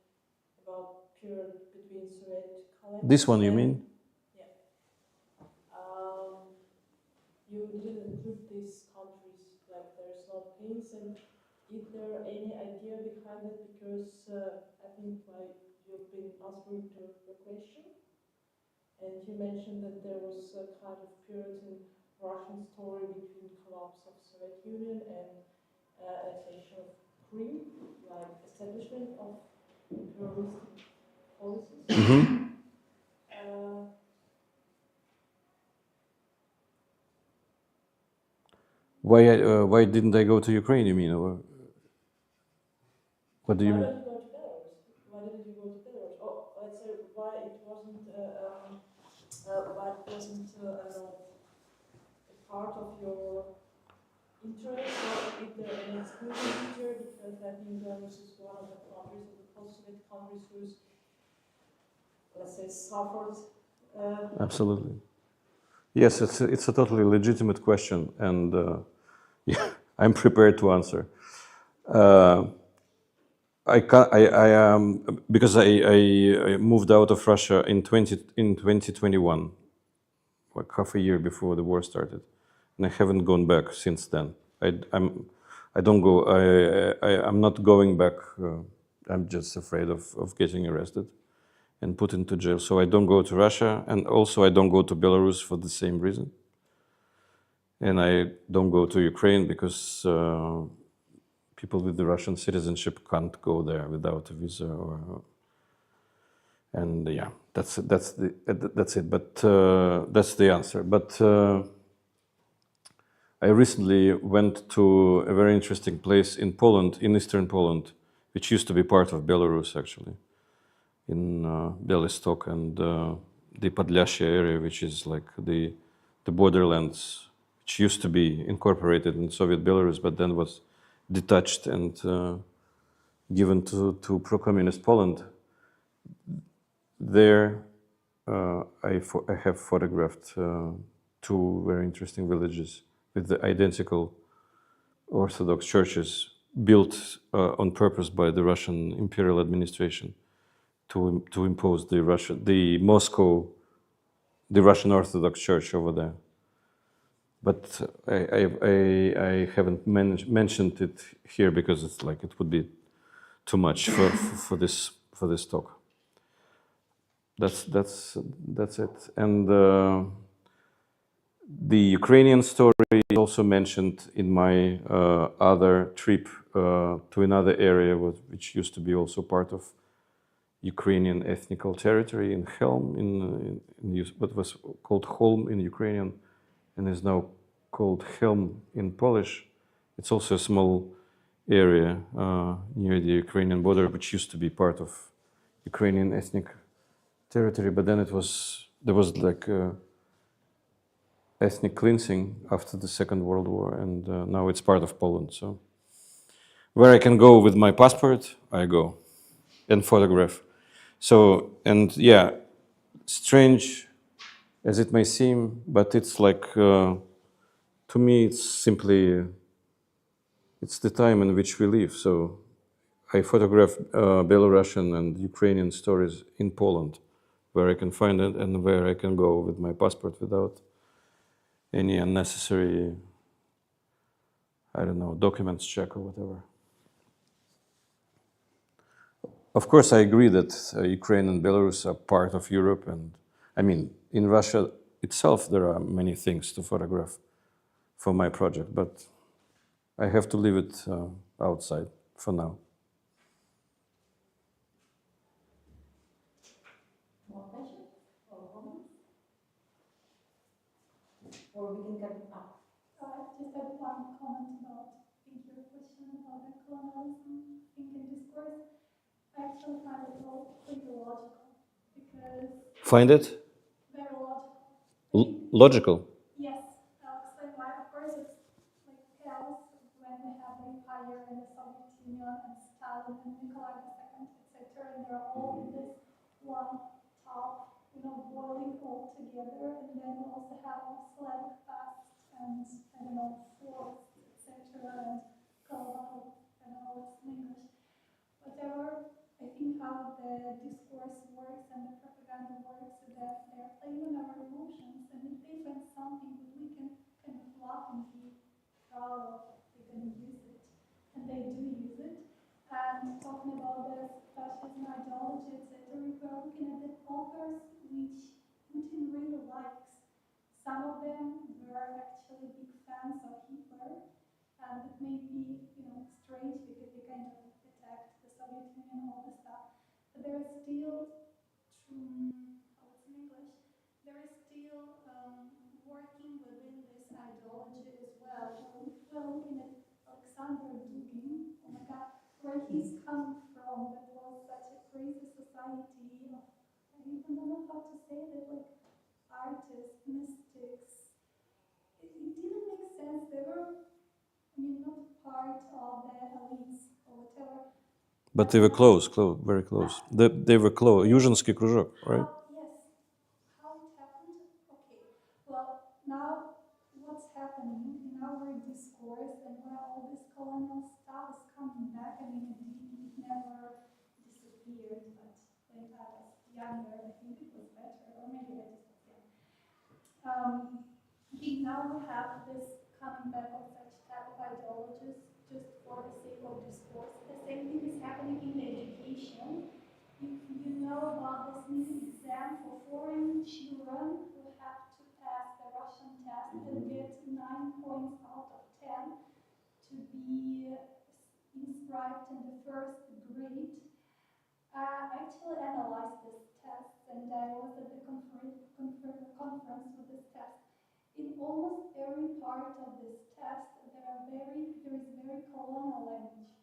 about period between Soviet collapse. This one, you mean? Yeah. You didn't include these countries, like there's no peace, and is there any idea behind it? Because I think you've been answering to the question, and you mentioned that there was a kind of period in Russian story between collapse of Soviet Union and annexation of Crimea, like establishment of imperialistic policies. Mm-hmm. Why didn't I go to Ukraine? You mean, or what do you mean? Why did you go to Belarus? Why didn't you go to Belarus? Or let's say why it wasn't a part of your interest, or is there an exclusive feature? Because I think Belarus is one of the countries, of the post-Soviet countries, who's, let's say, suffered. Absolutely. Yes, it's a totally legitimate question, and yeah, I'm prepared to answer. Because I moved out of Russia in 2021, like half a year before the war started, and I haven't gone back since then. I'm not going back. I'm just afraid of getting arrested and put into jail. So I don't go to Russia, and also I don't go to Belarus for the same reason. And I don't go to Ukraine because people with the Russian citizenship can't go there without a visa. And yeah, that's it. But that's the answer. But I recently went to a very interesting place in Poland, in eastern Poland, which used to be part of Belarus, actually, in Białystok and the Podlasia area, which is like the borderlands, which used to be incorporated in Soviet Belarus, but then was detached and given to pro-communist Poland. There, I have photographed two very interesting villages with the identical Orthodox churches built on purpose by the Russian imperial administration to impose the Russian Orthodox Church over there. But I haven't mentioned it here because it's like it would be too much for this talk. That's it. And the Ukrainian story is also mentioned in my other trip to another area which used to be also part of Ukrainian ethnical territory in Helm, in what was called Holm in Ukrainian, and is now called Helm in Polish. It's also a small area near the Ukrainian border, which used to be part of Ukrainian ethnic territory, but then there was like ethnic cleansing after the Second World War, and now it's part of Poland. So where I can go with my passport, I go and photograph. So, and yeah, strange as it may seem, but it's like, to me, it's the time in which we live. So I photograph Belarusian and Ukrainian stories in Poland, where I can find it and where I can go with my passport without any unnecessary, I don't know, documents check or whatever. Of course, I agree that Ukraine and Belarus are part of Europe, and I mean, in Russia itself, there are many things to photograph for my project, but I have to leave it outside for now. More questions or comments? Or we can cut it up. I just had one comment about, I think your question about the colonialism thinking discourse. I actually find it all pretty logical because. Find it? Very logical. Logical? Yes, I'll explain why. Of course, it's like chaos when we have the empire and the Soviet Union and Stalin and Nikolai II together, and then we also have our Slavic past and, I don't know, forts, etc., and Koval, I don't know what's in English. Whatever, I think how the discourse works and the propaganda works is that they're playing on our emotions, and if they find something that we can kind of laugh and be proud of, they're going to use it. And they do use it. And talking about the fascism ideology, etc., we're looking at the authors which Putin really likes. Some of them were actually big fans of Hitler, and it may be, strange because they kind of attacked the Soviet Union and all this stuff. But there is still, what's in English? There is still working within this ideology as well. We're looking at Alexander Pushkin, oh my God, where he's coming from. That was such a crazy society of, I even don't know how to say that, like artists, mystics. It didn't make sense. They were, not part of the elites or whatever. But they were close, very close. They were close. Yuzhinsky кружок, right? Yes. How it happened? Okay. Well, now what's happening in our discourse and where all this colonial stuff is coming back, it never disappeared, but when I was younger, I think it was better, or maybe I just was young. Now we have this coming back of such type of ideologies just for the sake of discourse. The same thing is happening in education. If you know about this new exam for foreign children who have to pass the Russian test and get 9 points out of 10 to be inscribed in the first grade, I actually analyzed this test, and I was at the conference with this test. In almost every part of this test, there is very colonial language.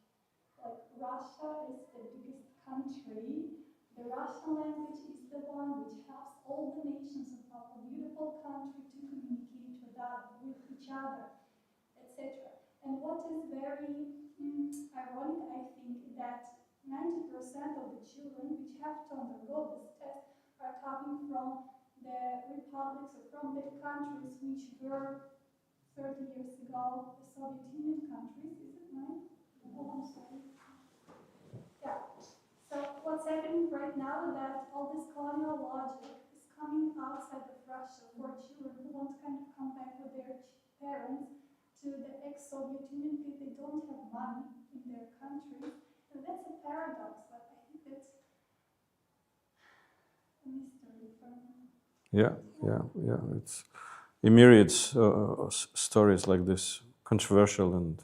Like Russia is the biggest country. The Russian language is the one which helps all the nations of our beautiful country to communicate with each other, etc. And what is very ironic, I think, that 90% of the children which have to undergo this test are coming from the republics or from the countries which were 30 years ago the Soviet Union countries. Is it right? Oh, I'm sorry. Yeah. So what's happening right now is that all this colonial logic is coming outside of Russia for children who want to kind of come back with their parents to the ex-Soviet Union because they don't have money in their countries. And that's a paradox, but I think that's a mystery for me. Yeah. It's a myriad stories like this, controversial and.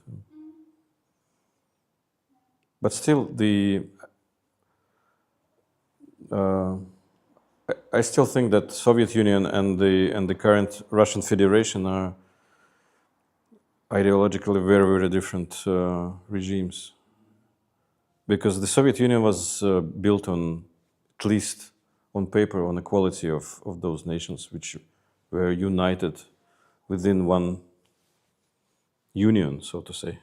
But still, I still think that Soviet Union and the current Russian Federation are ideologically very, very different regimes. Because the Soviet Union was built on, at least on paper, on the quality of those nations which were united within one union, so to say.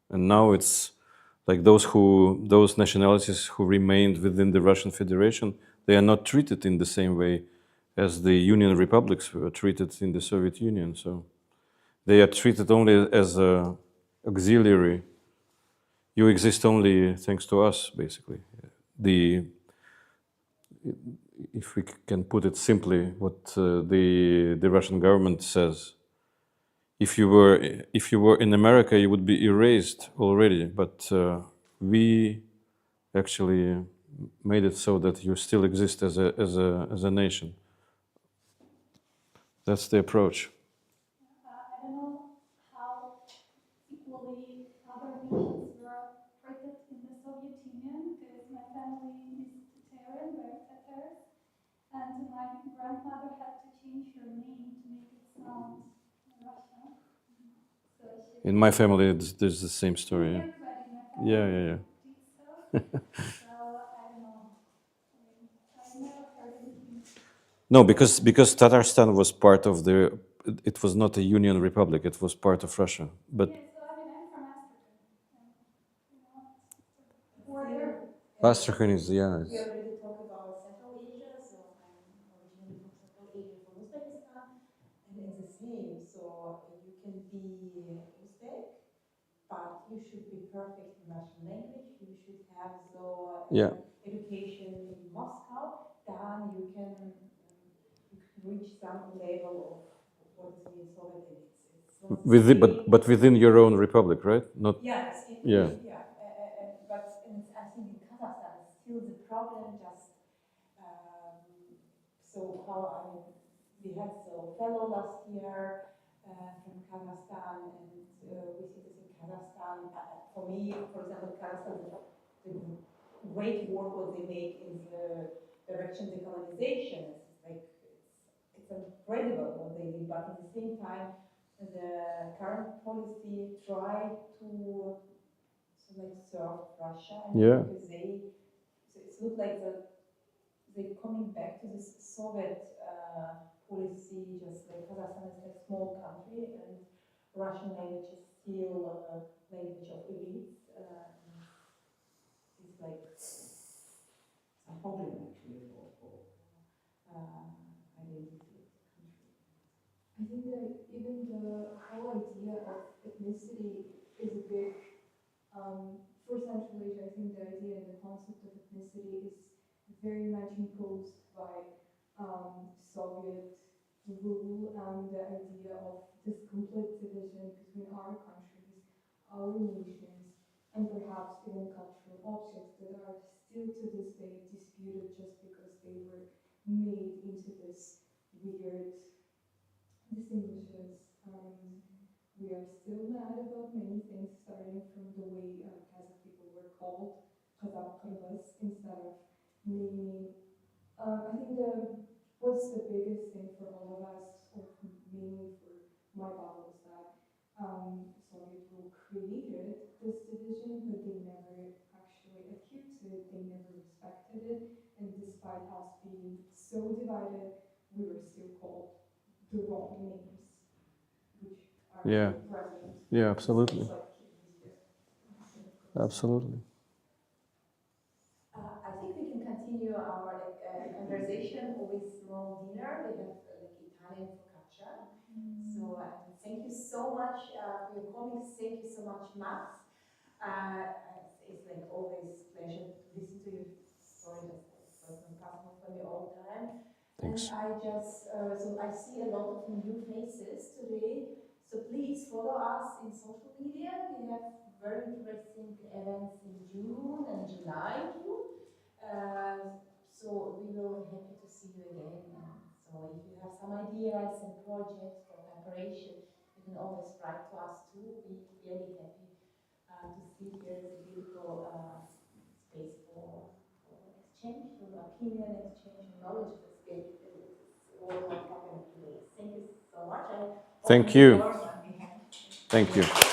And now it's like those nationalities who remained within the Russian Federation, they are not treated in the same way as the Union republics were treated in the Soviet Union. So they are treated only as a auxiliary. You exist only thanks to us, basically. If we can put it simply, what the Russian government says, if you were in America, you would be erased already. But we actually made it so that you still exist as a nation. That's the approach. I don't know how equally other nations were treated in the Soviet Union, because my family is Tatarian, very Tatars, and my grandmother had to change her name to make it sound Russian. So In my family, there's the same story. Yeah. Everybody in my family Yeah. did so. So I don't know. I never heard anything. No, because Tatarstan was part of the. It was not a union republic. It was part of Russia. But Yeah, so I'm from Astrakhan. Border. Astrakhan is We already talked about Central Asia, so I'm originally from Central Asia, from be Uzbek, but you should be perfect in Russian language. You should have the education in Moscow. Then you can reach some level of what is mean Soviet elites. But within your own republic, right? Not. Yes. Yeah. But I think in Kazakhstan it's still the problem. Just so how I mean, we had the fellow last year from Kazakhstan, and we see this in Kazakhstan. For me, for example, Kazakhstan, the great work what they make in the direction decolonization. It's incredible what they did, but at the same time, the current policy tried to serve Russia, because it looks like they're coming back to this Soviet policy, just like Kazakhstan is like a small country, and Russian language is still language of elites. It's like a problem actually for identity of the country. I think that even the whole idea of ethnicity is a big, for Central Asia, I think the idea and the concept of ethnicity is very much imposed by Soviet rule and the idea of this complete division between our countries, our nations, and perhaps even cultural objects that are still to this day disputed just because they were made into this weird distinguishes. We are still mad about many things, starting from the way Kazakh people were called Kazakh instead of naming. I think what's the biggest thing for all of us, or mainly for my battle, is that Soviet rule created this division, but they never actually adhered to it. They never respected it, and despite us being so divided, we were still called the wrong names, which are present. Yeah, absolutely. Absolutely. I think we can continue our conversation with small dinner. We have Italian focaccia. So thank you so much for your comments. Thank you so much, Max. It's like always pleasure to listen to your story, just personal passport for me all the time. Thanks. And I just so I see a lot of new faces today. So please follow us in social media. We have very interesting events in June and July too. So we will be happy to see you again. So if you have some ideas and projects for preparation, you can always write to us too. We're really happy to see here is a beautiful space for exchange, for opinion exchange, and knowledge exchange. It's what happened today. Thank you so much. Thank you. Thank you.